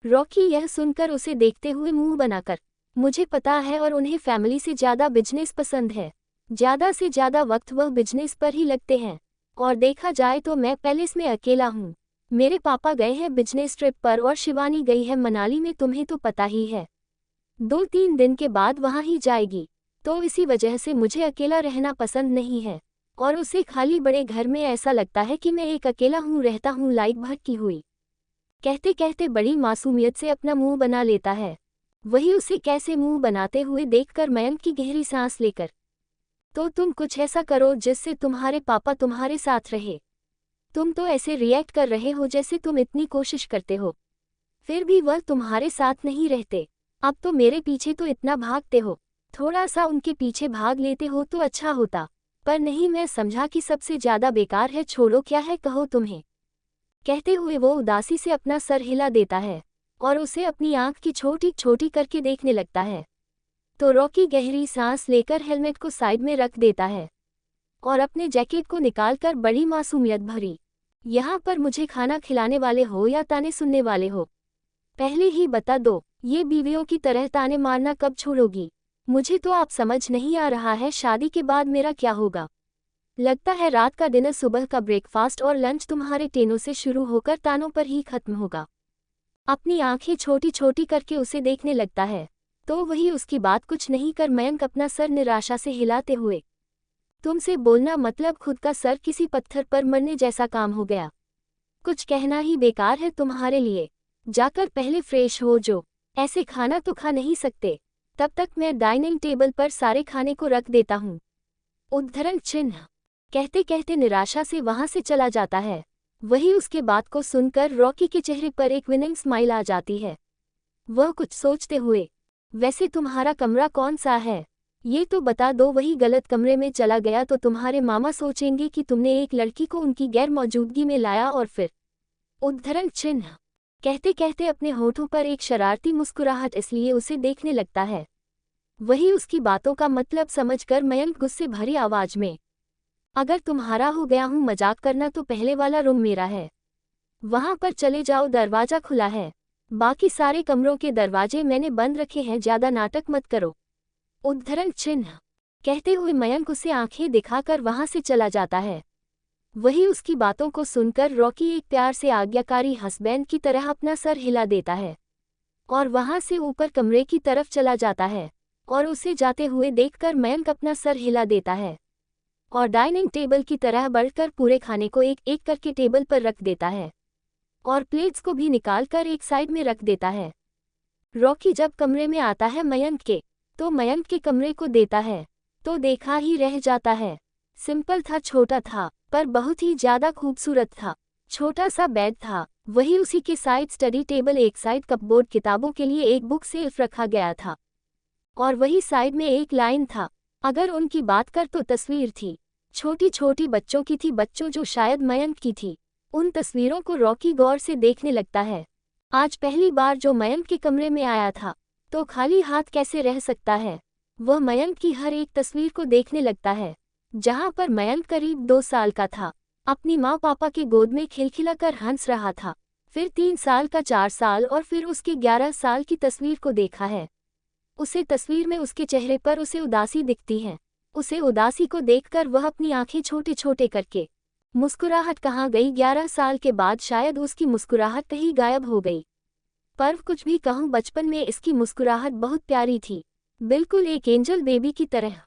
रॉकी यह सुनकर उसे देखते हुए मुंह बनाकर, मुझे पता है, और उन्हें फैमिली से ज़्यादा बिजनेस पसंद है। ज़्यादा से ज़्यादा वक्त वह बिजनेस पर ही लगते हैं, और देखा जाए तो मैं पैलेस में अकेला हूँ। मेरे पापा गए हैं बिजनेस ट्रिप पर और शिवानी गई है मनाली में, तुम्हें तो पता ही है 2-3 दिन के बाद वहाँ ही जाएगी। तो इसी वजह से मुझे अकेला रहना पसंद नहीं है, और उसे खाली बड़े घर में ऐसा लगता है कि मैं एक अकेला हूँ, रहता हूँ लाइक भटकी हुई। कहते कहते बड़ी मासूमियत से अपना मुंह बना लेता है। वही उसे कैसे मुंह बनाते हुए देखकर मयंक की गहरी सांस लेकर तो तुम कुछ ऐसा करो जिससे तुम्हारे पापा तुम्हारे साथ रहे। तुम तो ऐसे रिएक्ट कर रहे हो जैसे तुम इतनी कोशिश करते हो, फिर भी वह तुम्हारे साथ नहीं रहते। अब तो मेरे पीछे तो इतना भागते हो, थोड़ा सा उनके पीछे भाग लेते हो तो अच्छा होता, पर नहीं, मैं समझा कि सबसे ज्यादा बेकार है, छोड़ो क्या है कहो तुम्हें। कहते हुए वो उदासी से अपना सर हिला देता है और उसे अपनी आंख की छोटी छोटी करके देखने लगता है। तो रॉकी गहरी सांस लेकर हेलमेट को साइड में रख देता है और अपने जैकेट को निकालकर बड़ी मासूमियत भरी, यहाँ पर मुझे खाना खिलाने वाले हो या ताने सुनने वाले हो, पहले ही बता दो, ये बीवियों की तरह ताने मारना कब छोड़ोगी? मुझे तो आप समझ नहीं आ रहा है शादी के बाद मेरा क्या होगा। लगता है रात का डिनर, सुबह का ब्रेकफास्ट और लंच तुम्हारे टेनों से शुरू होकर तानों पर ही खत्म होगा। अपनी आंखें छोटी छोटी करके उसे देखने लगता है, तो वही उसकी बात कुछ नहीं कर मयंक अपना सर निराशा से हिलाते हुए, तुमसे बोलना मतलब खुद का सर किसी पत्थर पर मरने जैसा काम हो गया। कुछ कहना ही बेकार है तुम्हारे लिए, जाकर पहले फ्रेश हो जो, ऐसे खाना तो खा नहीं सकते, तब तक मैं डाइनिंग टेबल पर सारे खाने को रख देता हूँ। उद्धरण चिन्ह कहते कहते निराशा से वहां से चला जाता है। वही उसके बात को सुनकर रॉकी के चेहरे पर एक विनिंग स्माइल आ जाती है। वह कुछ सोचते हुए, वैसे तुम्हारा कमरा कौन सा है, ये तो बता दो, वही गलत कमरे में चला गया तो तुम्हारे मामा सोचेंगे कि तुमने एक लड़की को उनकी गैर मौजूदगी में लाया और फिर। उद्धरण चिन्ह कहते कहते अपने होठों पर एक शरारती मुस्कुराहट इसलिए उसे देखने लगता है। वही उसकी बातों का मतलब समझकर मयंक गुस्से भरी आवाज में, अगर तुम्हारा हो गया हूं मजाक करना तो पहले वाला रूम मेरा है, वहां पर चले जाओ, दरवाजा खुला है, बाकी सारे कमरों के दरवाजे मैंने बंद रखे हैं, ज्यादा नाटक मत करो। उद्धरण चिन्ह कहते हुए मयंक उसे आंखें दिखाकर वहां से चला जाता है। वही उसकी बातों को सुनकर रॉकी एक प्यार से आज्ञाकारी हस्बैंड की तरह अपना सर हिला देता है और वहां से ऊपर कमरे की तरफ चला जाता है और उसे जाते हुए देखकर मयंक अपना सर हिला देता है और डाइनिंग टेबल की तरह बढ़कर पूरे खाने को एक एक करके टेबल पर रख देता है और प्लेट्स को भी निकालकर एक साइड में रख देता है। रॉकी जब कमरे में आता है मयंक के, तो मयंक के कमरे को देता है तो देखा ही रह जाता है। सिंपल था, छोटा था, पर बहुत ही ज्यादा खूबसूरत था। छोटा सा बेड था, वही उसी के साइड स्टडी टेबल, एक साइड कपबोर्ड, किताबों के लिए एक बुक सेल्फ रखा गया था और वही साइड में एक लाइन था, अगर उनकी बात कर तो तस्वीर थी, छोटी छोटी बच्चों की थी, बच्चों जो शायद मयंक की थी। उन तस्वीरों को रॉकी गौर से देखने लगता है। आज पहली बार जो मयंक के कमरे में आया था तो खाली हाथ कैसे रह सकता है। वह मयंक की हर एक तस्वीर को देखने लगता है, जहां पर मयंक करीब 2 साल का था, अपनी माँ पापा के गोद में खिलखिलाकर हंस रहा था। फिर 3 साल का, 4 साल और फिर उसके 11 साल की तस्वीर को देखा है। उसे तस्वीर में उसके चेहरे पर उसे उदासी दिखती है। उसे उदासी को देखकर वह अपनी आंखें छोटे छोटे करके, मुस्कुराहट कहाँ गई? 11 साल के बाद शायद उसकी मुस्कुराहट कहीं गायब हो गई। पर कुछ भी कहूँ, बचपन में इसकी मुस्कुराहट बहुत प्यारी थी, बिल्कुल एक एंजल बेबी की तरह।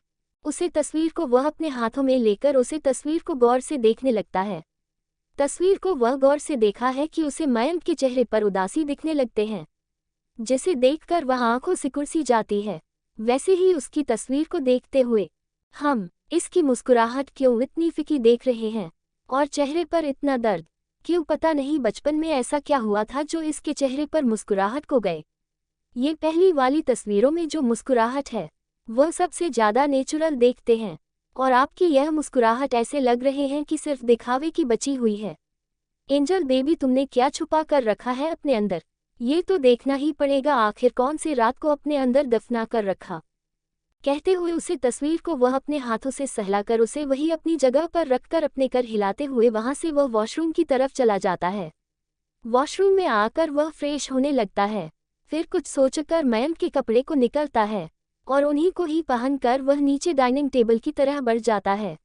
उसे तस्वीर को वह अपने हाथों में लेकर उसे तस्वीर को गौर से देखने लगता है। तस्वीर को वह गौर से देखा है कि उसे मयंक के चेहरे पर उदासी दिखने लगते हैं, जिसे देखकर वह आंखों से कुर्सी जाती है। वैसे ही उसकी तस्वीर को देखते हुए हम इसकी मुस्कुराहट क्यों इतनी फीकी देख रहे हैं और चेहरे पर इतना दर्द क्यों? पता नहीं बचपन में ऐसा क्या हुआ था जो इसके चेहरे पर मुस्कुराहट को गए। ये पहली वाली तस्वीरों में जो मुस्कुराहट है वह सबसे ज्यादा नेचुरल देखते हैं और आपकी यह मुस्कुराहट ऐसे लग रहे हैं कि सिर्फ दिखावे की बची हुई है। एंजल बेबी, तुमने क्या छुपा कर रखा है अपने अंदर? ये तो देखना ही पड़ेगा, आखिर कौन से रात को अपने अंदर दफना कर रखा। कहते हुए उसे तस्वीर को वह अपने हाथों से सहलाकर उसे वही अपनी जगह पर रखकर अपने कर हिलाते हुए वहां से वह वॉशरूम की तरफ चला जाता है। वॉशरूम में आकर वह फ्रेश होने लगता है, फिर कुछ सोचकर मयंक के कपड़े को निकलता है और उन्हीं को ही पहनकर वह नीचे डाइनिंग टेबल की तरह बढ़ जाता है।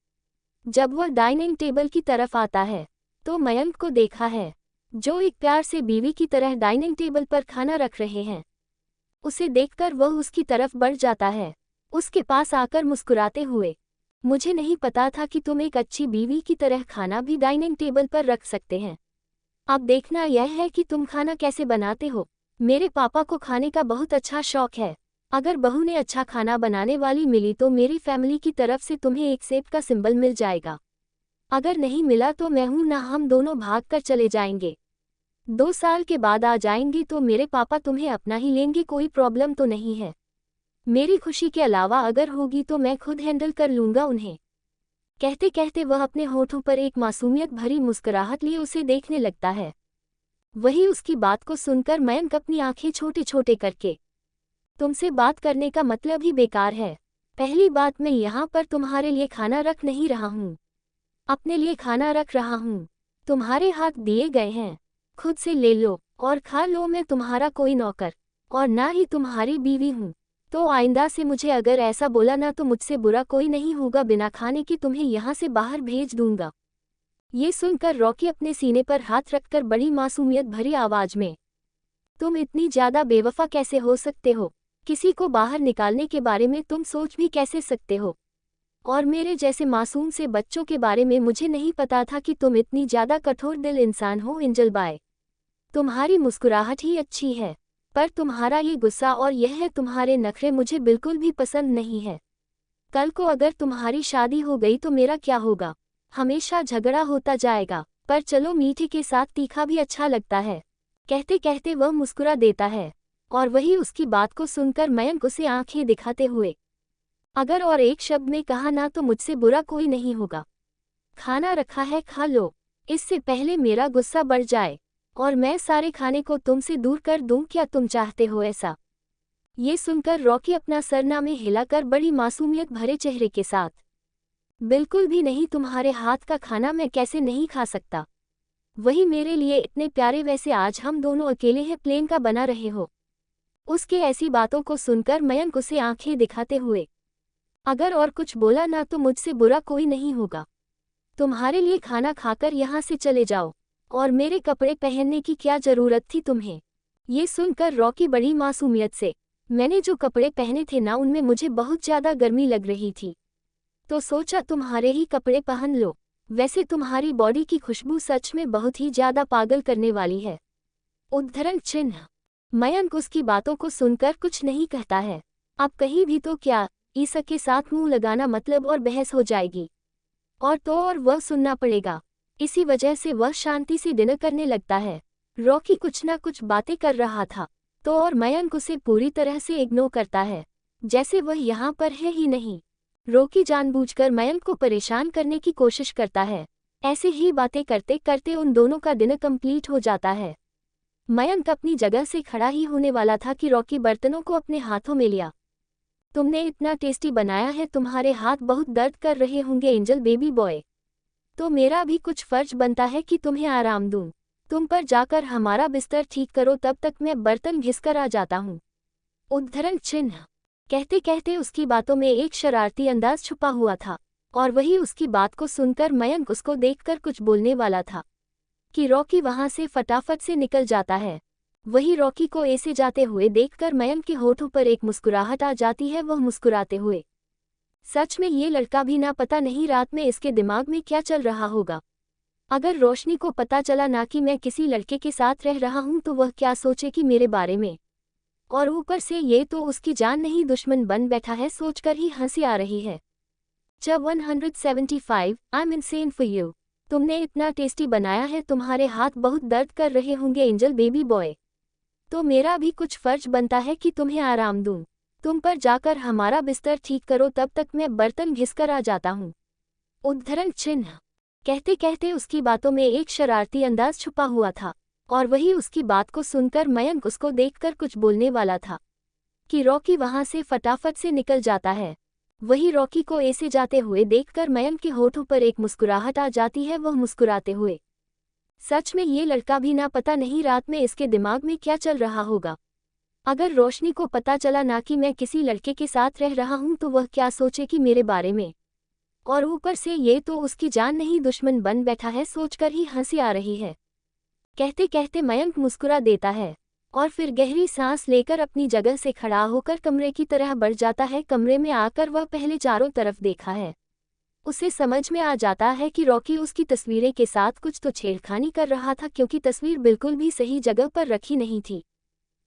जब वह डाइनिंग टेबल की तरफ आता है तो मयंक को देखा है, जो एक प्यार से बीवी की तरह डाइनिंग टेबल पर खाना रख रहे हैं। उसे देखकर वह उसकी तरफ बढ़ जाता है, उसके पास आकर मुस्कुराते हुए, मुझे नहीं पता था कि तुम एक अच्छी बीवी की तरह खाना भी डाइनिंग टेबल पर रख सकते हैं। अब देखना यह है कि तुम खाना कैसे बनाते हो। मेरे पापा को खाने का बहुत अच्छा शौक है, अगर बहू ने अच्छा खाना बनाने वाली मिली तो मेरी फैमिली की तरफ से तुम्हें एक सेब का सिंबल मिल जाएगा। अगर नहीं मिला तो मैं हूं ना, हम दोनों भाग कर चले जाएंगे। 2 साल के बाद आ जाएंगी तो मेरे पापा तुम्हें अपना ही लेंगे, कोई प्रॉब्लम तो नहीं है। मेरी खुशी के अलावा अगर होगी तो मैं खुद हैंडल कर लूंगा उन्हें। कहते कहते वह अपने होठों पर एक मासूमियत भरी मुस्कुराहट लिए उसे देखने लगता है। वही उसकी बात को सुनकर मयंक अपनी आंखें छोटे छोटे करके, तुमसे बात करने का मतलब ही बेकार है। पहली बात, मैं यहाँ पर तुम्हारे लिए खाना रख नहीं रहा हूँ, अपने लिए खाना रख रहा हूँ। तुम्हारे हाथ दिए गए हैं, खुद से ले लो और खा लो। मैं तुम्हारा कोई नौकर और ना ही तुम्हारी बीवी हूँ। तो आइंदा से मुझे अगर ऐसा बोला ना तो मुझसे बुरा कोई नहीं होगा, बिना खाने के तुम्हें यहाँ से बाहर भेज दूंगा। ये सुनकर रॉकी अपने सीने पर हाथ रखकर बड़ी मासूमियत भरी आवाज में, तुम इतनी ज्यादा बेवफा कैसे हो सकते हो? किसी को बाहर निकालने के बारे में तुम सोच भी कैसे सकते हो? और मेरे जैसे मासूम से बच्चों के बारे में मुझे नहीं पता था कि तुम इतनी ज्यादा कठोर दिल इंसान हो एंजल बाय। तुम्हारी मुस्कुराहट ही अच्छी है, पर तुम्हारा ये गुस्सा और यह है तुम्हारे नखरे मुझे बिल्कुल भी पसंद नहीं है। कल को अगर तुम्हारी शादी हो गई तो मेरा क्या होगा? हमेशा झगड़ा होता जाएगा। पर चलो, मीठे के साथ तीखा भी अच्छा लगता है। कहते कहते वह मुस्कुरा देता है और वही उसकी बात को सुनकर मयंक उसे आंखें दिखाते हुए, अगर और एक शब्द में कहा ना तो मुझसे बुरा कोई नहीं होगा। खाना रखा है, खा लो, इससे पहले मेरा गुस्सा बढ़ जाए और मैं सारे खाने को तुमसे दूर कर दूं। क्या तुम चाहते हो ऐसा? ये सुनकर रॉकी अपना सरनामे हिलाकर बड़ी मासूमियत भरे चेहरे के साथ, बिल्कुल भी नहीं, तुम्हारे हाथ का खाना मैं कैसे नहीं खा सकता? वही मेरे लिए इतने प्यारे, वैसे आज हम दोनों अकेले हैं, प्लेन का बना रहे हो। उसके ऐसी बातों को सुनकर मयंक उसे आंखें दिखाते हुए, अगर और कुछ बोला ना तो मुझसे बुरा कोई नहीं होगा। तुम्हारे लिए खाना खाकर यहाँ से चले जाओ और मेरे कपड़े पहनने की क्या जरूरत थी तुम्हें? ये सुनकर रॉकी बड़ी मासूमियत से, मैंने जो कपड़े पहने थे ना उनमें मुझे बहुत ज्यादा गर्मी लग रही थी, तो सोचा तुम्हारे ही कपड़े पहन लो। वैसे तुम्हारी बॉडी की खुशबू सच में बहुत ही ज्यादा पागल करने वाली है। उद्धरण चिन्ह। मयंक उसकी बातों को सुनकर कुछ नहीं कहता है। अब कहीं भी तो क्या, ईसा के साथ मुंह लगाना मतलब और बहस हो जाएगी और तो और वह सुनना पड़ेगा। इसी वजह से वह शांति से डिनर करने लगता है। रॉकी कुछ ना कुछ बातें कर रहा था तो और मयंक उसे पूरी तरह से इग्नोर करता है, जैसे वह यहाँ पर है ही नहीं। रॉकी जानबूझकर मयंक को परेशान करने की कोशिश करता है। ऐसे ही बातें करते करते उन दोनों का डिनर कंप्लीट हो जाता है। मयंक अपनी जगह से खड़ा ही होने वाला था कि रॉकी बर्तनों को अपने हाथों में लिया। तुमने इतना टेस्टी बनाया है, तुम्हारे हाथ बहुत दर्द कर रहे होंगे एंजल बेबी बॉय, तो मेरा भी कुछ फर्ज बनता है कि तुम्हें आराम दूं। तुम पर जाकर हमारा बिस्तर ठीक करो, तब तक मैं बर्तन घिसकर आ जाता हूँ। उद्धरण चिन्ह। कहते कहते उसकी बातों में एक शरारती अंदाज छुपा हुआ था और वही उसकी बात को सुनकर मयंक उसको देखकर कुछ बोलने वाला था कि रॉकी वहां से फटाफट से निकल जाता है। वही रॉकी को ऐसे जाते हुए देखकर मयंक के होठों पर एक मुस्कुराहट आ जाती है। वह मुस्कुराते हुए, सच में ये लड़का भी ना, पता नहीं रात में इसके दिमाग में क्या चल रहा होगा। अगर रोशनी को पता चला ना कि मैं किसी लड़के के साथ रह रहा हूं तो वह क्या सोचेगी मेरे बारे में। और ऊपर से ये तो उसकी जान नहीं दुश्मन बन बैठा है, सोचकर ही हंसी आ रही है। जब 175 I am insane for you. तुमने इतना टेस्टी बनाया है, तुम्हारे हाथ बहुत दर्द कर रहे होंगे एंजल बेबी बॉय, तो मेरा भी कुछ फर्ज बनता है कि तुम्हें आराम दूं। तुम पर जाकर हमारा बिस्तर ठीक करो, तब तक मैं बर्तन घिसकर आ जाता हूँ। उद्धरण चिन्ह। कहते कहते उसकी बातों में एक शरारती अंदाज छुपा हुआ था और वही उसकी बात को सुनकर मयंक उसको देखकर कुछ बोलने वाला था कि रॉकी वहां से फटाफट से निकल जाता है। वही रॉकी को ऐसे जाते हुए देखकर मयंक के होठों पर एक मुस्कुराहट आ जाती है। वह मुस्कुराते हुए, सच में ये लड़का भी ना, पता नहीं रात में इसके दिमाग में क्या चल रहा होगा। अगर रोशनी को पता चला ना कि मैं किसी लड़के के साथ रह रहा हूं तो वह क्या सोचेगी मेरे बारे में। और ऊपर से ये तो उसकी जान नहीं दुश्मन बन बैठा है, सोचकर ही हंसी आ रही है। कहते कहते मयंक मुस्कुरा देता है और फिर गहरी सांस लेकर अपनी जगह से खड़ा होकर कमरे की तरह बढ़ जाता है। कमरे में आकर वह पहले चारों तरफ देखा है। उसे समझ में आ जाता है कि रॉकी उसकी तस्वीरें के साथ कुछ तो छेड़खानी कर रहा था, क्योंकि तस्वीर बिल्कुल भी सही जगह पर रखी नहीं थी।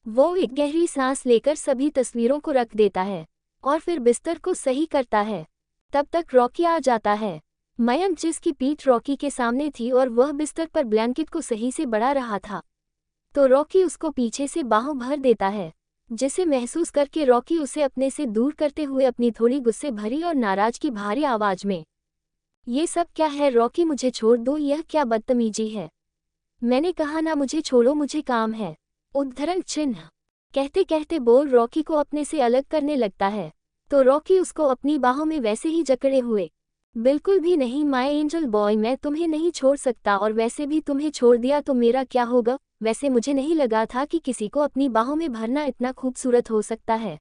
वो एक गहरी सांस लेकर सभी तस्वीरों को रख देता है और फिर बिस्तर को सही करता है। तब तक रॉकी आ जाता है। मयंक, जिसकी पीठ रॉकी के सामने थी और वह बिस्तर पर ब्लैंकेट को सही से बढ़ा रहा था, तो रॉकी उसको पीछे से बाहों भर देता है, जिसे महसूस करके रॉकी उसे अपने से दूर करते हुए अपनी थोड़ी गुस्से भरी और नाराज की भारी आवाज में, ये सब क्या है रॉकी, मुझे छोड़ दो, यह क्या बदतमीजी है, मैंने कहा ना मुझे छोड़ो, मुझे काम है, उद्धरण चिन्ह कहते कहते बोल रॉकी को अपने से अलग करने लगता है। तो रॉकी उसको अपनी बाहों में वैसे ही जकड़े हुए, बिल्कुल भी नहीं माय एंजल बॉय, मैं तुम्हें नहीं छोड़ सकता, और वैसे भी तुम्हें छोड़ दिया तो मेरा क्या होगा, वैसे मुझे नहीं लगा था कि किसी को अपनी बाहों में भरना इतना खूबसूरत हो सकता है,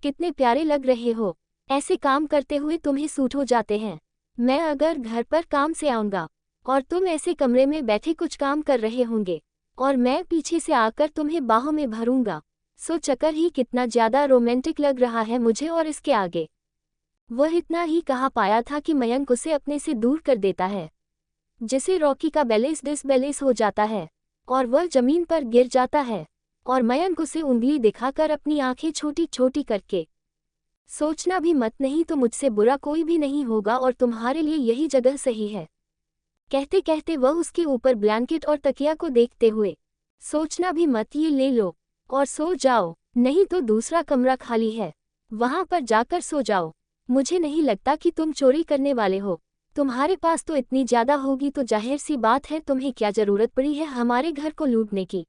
कितने प्यारे लग रहे हो, ऐसे काम करते हुए तुम्हें सूट हो जाते हैं। मैं अगर घर पर काम से आऊँगा और तुम ऐसे कमरे में बैठे कुछ काम कर रहे होंगे और मैं पीछे से आकर तुम्हें बाहों में भरूंगा, सो चक्कर ही कितना ज्यादा रोमांटिक लग रहा है मुझे। और इसके आगे वह इतना ही कहा पाया था कि मयंक उसे अपने से दूर कर देता है, जिससे रॉकी का बैलेंस डिसबैलेंस हो जाता है और वह जमीन पर गिर जाता है और मयंक उसे उंगली दिखाकर अपनी आंखें छोटी छोटी करके, सोचना भी मत, नहीं तो मुझसे बुरा कोई भी नहीं होगा और तुम्हारे लिए यही जगह सही है, कहते कहते वह उसके ऊपर ब्लैंकेट और तकिया को देखते हुए, सोचना भी मत, ये ले लो और सो जाओ, नहीं तो दूसरा कमरा खाली है, वहां पर जाकर सो जाओ, मुझे नहीं लगता कि तुम चोरी करने वाले हो, तुम्हारे पास तो इतनी ज्यादा होगी तो जाहिर सी बात है तुम्हें क्या जरूरत पड़ी है हमारे घर को लूटने की।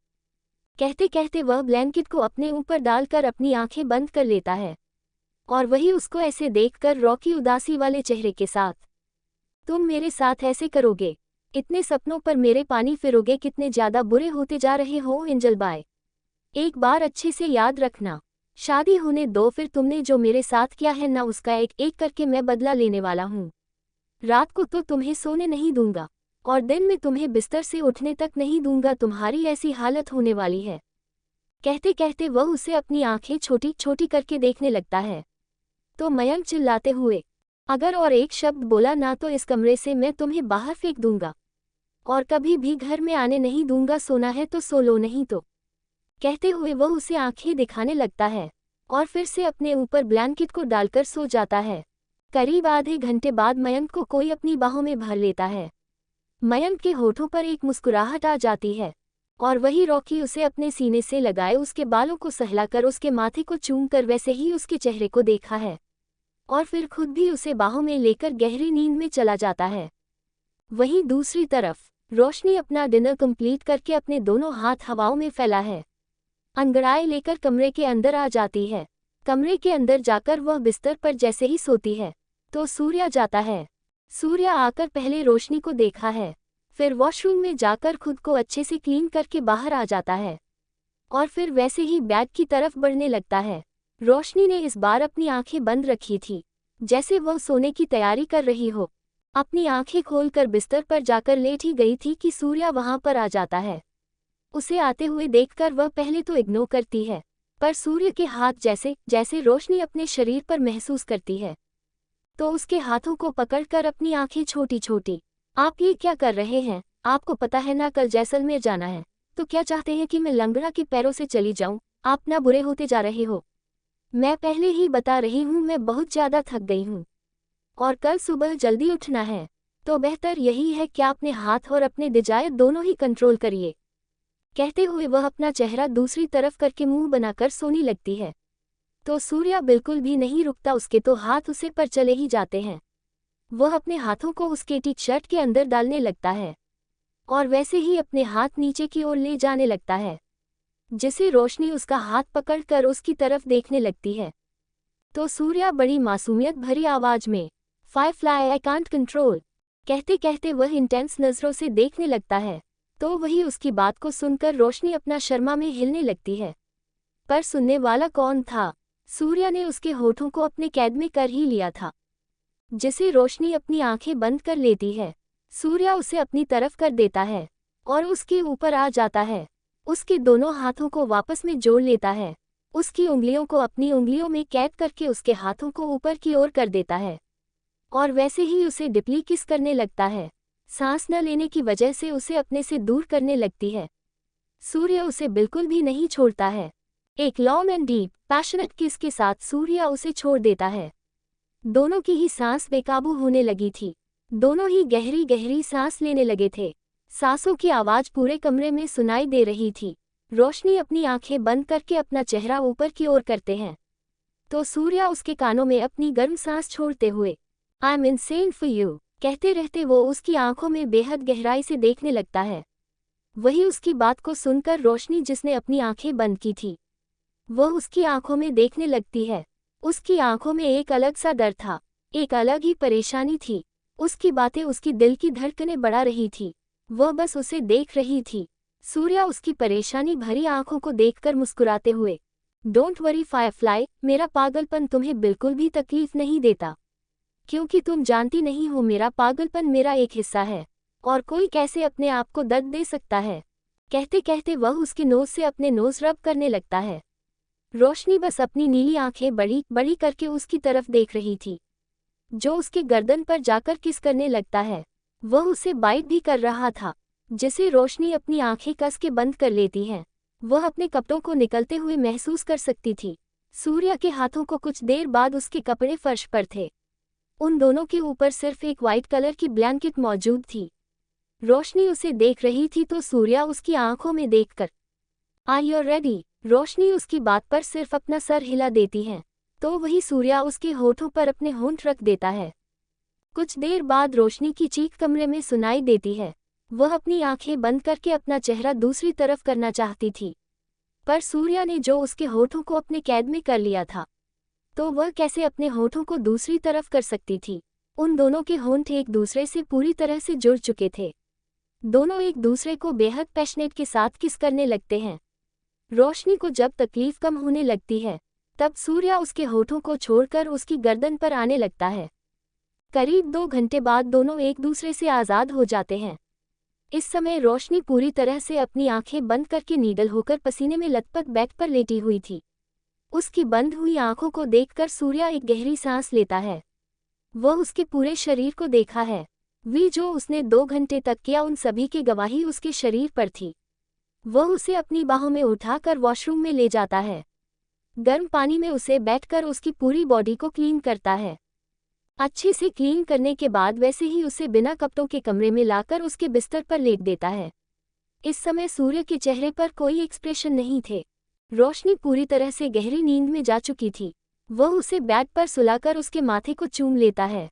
कहते कहते वह ब्लैंकेट को अपने ऊपर डालकर अपनी आंखें बंद कर लेता है और वही उसको ऐसे देखकर रॉकी उदासी वाले चेहरे के साथ, तुम मेरे साथ ऐसे करोगे, इतने सपनों पर मेरे पानी फिरोगे, कितने ज्यादा बुरे होते जा रहे हो एंजल बाय, एक बार अच्छे से याद रखना, शादी होने दो, फिर तुमने जो मेरे साथ किया है ना उसका एक एक करके मैं बदला लेने वाला हूँ। रात को तो तुम्हें सोने नहीं दूंगा और दिन में तुम्हें बिस्तर से उठने तक नहीं दूंगा, तुम्हारी ऐसी हालत होने वाली है। कहते कहते वह उसे अपनी आंखें छोटी छोटी करके देखने लगता है। तो मयंक चिल्लाते हुए, अगर और एक शब्द बोला ना तो इस कमरे से मैं तुम्हें बाहर फेंक दूंगा और कभी भी घर में आने नहीं दूंगा, सोना है तो सो लो, नहीं तो, कहते हुए वह उसे आंखें दिखाने लगता है और फिर से अपने ऊपर ब्लैंकेट को डालकर सो जाता है। करीब आधे घंटे बाद मयंक को कोई अपनी बाहों में भर लेता है। मयंक के होठों पर एक मुस्कुराहट आ जाती है और वही रॉकी उसे अपने सीने से लगाए उसके बालों को सहलाकर उसके माथे को चूमकर वैसे ही उसके चेहरे को देखा है और फिर खुद भी उसे बाहों में लेकर गहरी नींद में चला जाता है। वहीं दूसरी तरफ रोशनी अपना डिनर कंप्लीट करके अपने दोनों हाथ हवाओं में फैला है, अंगड़ाई लेकर कमरे के अंदर आ जाती है। कमरे के अंदर जाकर वह बिस्तर पर जैसे ही सोती है तो सूर्या जाता है। सूर्या आकर पहले रोशनी को देखा है, फिर वॉशरूम में जाकर खुद को अच्छे से क्लीन करके बाहर आ जाता है और फिर वैसे ही बेड की तरफ बढ़ने लगता है। रोशनी ने इस बार अपनी आंखें बंद रखी थी, जैसे वह सोने की तैयारी कर रही हो। अपनी आंखें खोलकर बिस्तर पर जाकर लेट ही गई थी कि सूर्या वहां पर आ जाता है। उसे आते हुए देखकर वह पहले तो इग्नोर करती है, पर सूर्य के हाथ जैसे जैसे रोशनी अपने शरीर पर महसूस करती है तो उसके हाथों को पकड़कर अपनी आंखें छोटी छोटी, आप ये क्या कर रहे हैं, आपको पता है ना कल जैसलमेर जाना है, तो क्या चाहते हैं कि मैं लंगड़ा के पैरों से चली जाऊं, आप ना बुरे होते जा रहे हो, मैं पहले ही बता रही हूं मैं बहुत ज़्यादा थक गई हूं और कल सुबह जल्दी उठना है, तो बेहतर यही है कि अपने हाथ और अपने डिजायर दोनों ही कंट्रोल करिए। कहते हुए वह अपना चेहरा दूसरी तरफ करके मुंह बनाकर सोने लगती है। तो सूर्या बिल्कुल भी नहीं रुकता, उसके तो हाथ उसे पर चले ही जाते हैं। वह अपने हाथों को उसके टी शर्ट के अंदर डालने लगता है और वैसे ही अपने हाथ नीचे की ओर ले जाने लगता है, जिसे रोशनी उसका हाथ पकड़कर उसकी तरफ देखने लगती है। तो सूर्या बड़ी मासूमियत भरी आवाज में, फायरफ्लाई आई कांट कंट्रोल, कहते कहते वह इंटेंस नजरों से देखने लगता है। तो वही उसकी बात को सुनकर रोशनी अपना शर्मा में हिलने लगती है, पर सुनने वाला कौन था, सूर्या ने उसके होठों को अपने कैद में कर ही लिया था, जिसे रोशनी अपनी आंखें बंद कर लेती है। सूर्या उसे अपनी तरफ कर देता है और उसके ऊपर आ जाता है, उसके दोनों हाथों को वापस में जोड़ लेता है, उसकी उंगलियों को अपनी उंगलियों में कैद करके उसके हाथों को ऊपर की ओर कर देता है और वैसे ही उसे डिपली किस करने लगता है। सांस न लेने की वजह से उसे अपने से दूर करने लगती है। सूर्य उसे बिल्कुल भी नहीं छोड़ता है। एक लॉन्ग एंड डीप पैशनेट किस के साथ सूर्य उसे छोड़ देता है। दोनों की ही सांस बेकाबू होने लगी थी। दोनों ही गहरी गहरी सांस लेने लगे थे। सांसों की आवाज पूरे कमरे में सुनाई दे रही थी। रोशनी अपनी आंखें बंद करके अपना चेहरा ऊपर की ओर करते हैं तो सूर्या उसके कानों में अपनी गर्म सांस छोड़ते हुए I am insane for you कहते रहते वो उसकी आंखों में बेहद गहराई से देखने लगता है। वही उसकी बात को सुनकर रोशनी जिसने अपनी आंखें बंद की थी वह उसकी आंखों में देखने लगती है। उसकी आंखों में एक अलग सा डर था, एक अलग ही परेशानी थी। उसकी बातें उसकी दिल की धड़कनें बढ़ा रही थी। वह बस उसे देख रही थी। सूर्या उसकी परेशानी भरी आंखों को देखकर मुस्कुराते हुए डोंट वरी फायरफ्लाई, मेरा पागलपन तुम्हें बिल्कुल भी तकलीफ नहीं देता, क्योंकि तुम जानती नहीं हो मेरा पागलपन मेरा एक हिस्सा है और कोई कैसे अपने आप को दर्द दे सकता है। कहते कहते वह उसके नोज से अपने नोज रब करने लगता है। रोशनी बस अपनी नीली आंखें बड़ी बड़ी करके उसकी तरफ देख रही थी, जो उसके गर्दन पर जाकर किस करने लगता है। वह उसे बाइट भी कर रहा था, जिसे रोशनी अपनी आंखें कस के बंद कर लेती है। वह अपने कपड़ों को निकलते हुए महसूस कर सकती थी। सूर्या के हाथों को कुछ देर बाद उसके कपड़े फर्श पर थे। उन दोनों के ऊपर सिर्फ एक वाइट कलर की ब्लैंकेट मौजूद थी। रोशनी उसे देख रही थी तो सूर्या उसकी आंखों में देखकर आर यू रेडी, रोशनी उसकी बात पर सिर्फ अपना सर हिला देती है तो वही सूर्या उसके होठों पर अपने होंठ रख देता है। कुछ देर बाद रोशनी की चीख कमरे में सुनाई देती है। वह अपनी आंखें बंद करके अपना चेहरा दूसरी तरफ करना चाहती थी, पर सूर्या ने जो उसके होठों को अपने कैद में कर लिया था तो वह कैसे अपने होठों को दूसरी तरफ कर सकती थी। उन दोनों के होंठ एक दूसरे से पूरी तरह से जुड़ चुके थे। दोनों एक दूसरे को बेहद पैशनेट के साथ किस करने लगते हैं। रोशनी को जब तकलीफ कम होने लगती है तब सूर्या उसके होठों को छोड़कर उसकी गर्दन पर आने लगता है। करीब 2 घंटे बाद दोनों एक दूसरे से आज़ाद हो जाते हैं। इस समय रोशनी पूरी तरह से अपनी आंखें बंद करके नीडल होकर पसीने में लथपथ बेड पर लेटी हुई थी। उसकी बंद हुई आंखों को देखकर सूर्या एक गहरी सांस लेता है। वह उसके पूरे शरीर को देखा है। वी जो उसने 2 घंटे तक किया उन सभी की गवाही उसके शरीर पर थी। वह उसे अपनी बाहों में उठाकर वॉशरूम में ले जाता है। गर्म पानी में उसे बैठकर उसकी पूरी बॉडी को क्लीन करता है। अच्छे से क्लीन करने के बाद वैसे ही उसे बिना कपड़ों के कमरे में लाकर उसके बिस्तर पर लेट देता है। इस समय सूर्य के चेहरे पर कोई एक्सप्रेशन नहीं थे। रोशनी पूरी तरह से गहरी नींद में जा चुकी थी। वह उसे बेड पर सुलाकर उसके माथे को चूम लेता है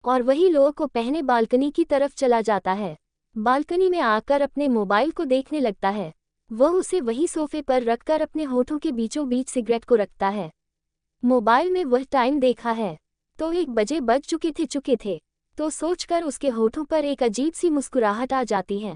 और वही लोअर को पहने बालकनी की तरफ चला जाता है। बालकनी में आकर अपने मोबाइल को देखने लगता है। वह उसे वही सोफे पर रखकर अपने होठों के बीचों बीच सिगरेट को रखता है। मोबाइल में वह टाइम देखा है तो 1 बजे बज चुके थे तो सोचकर उसके होठों पर एक अजीब सी मुस्कुराहट आ जाती है।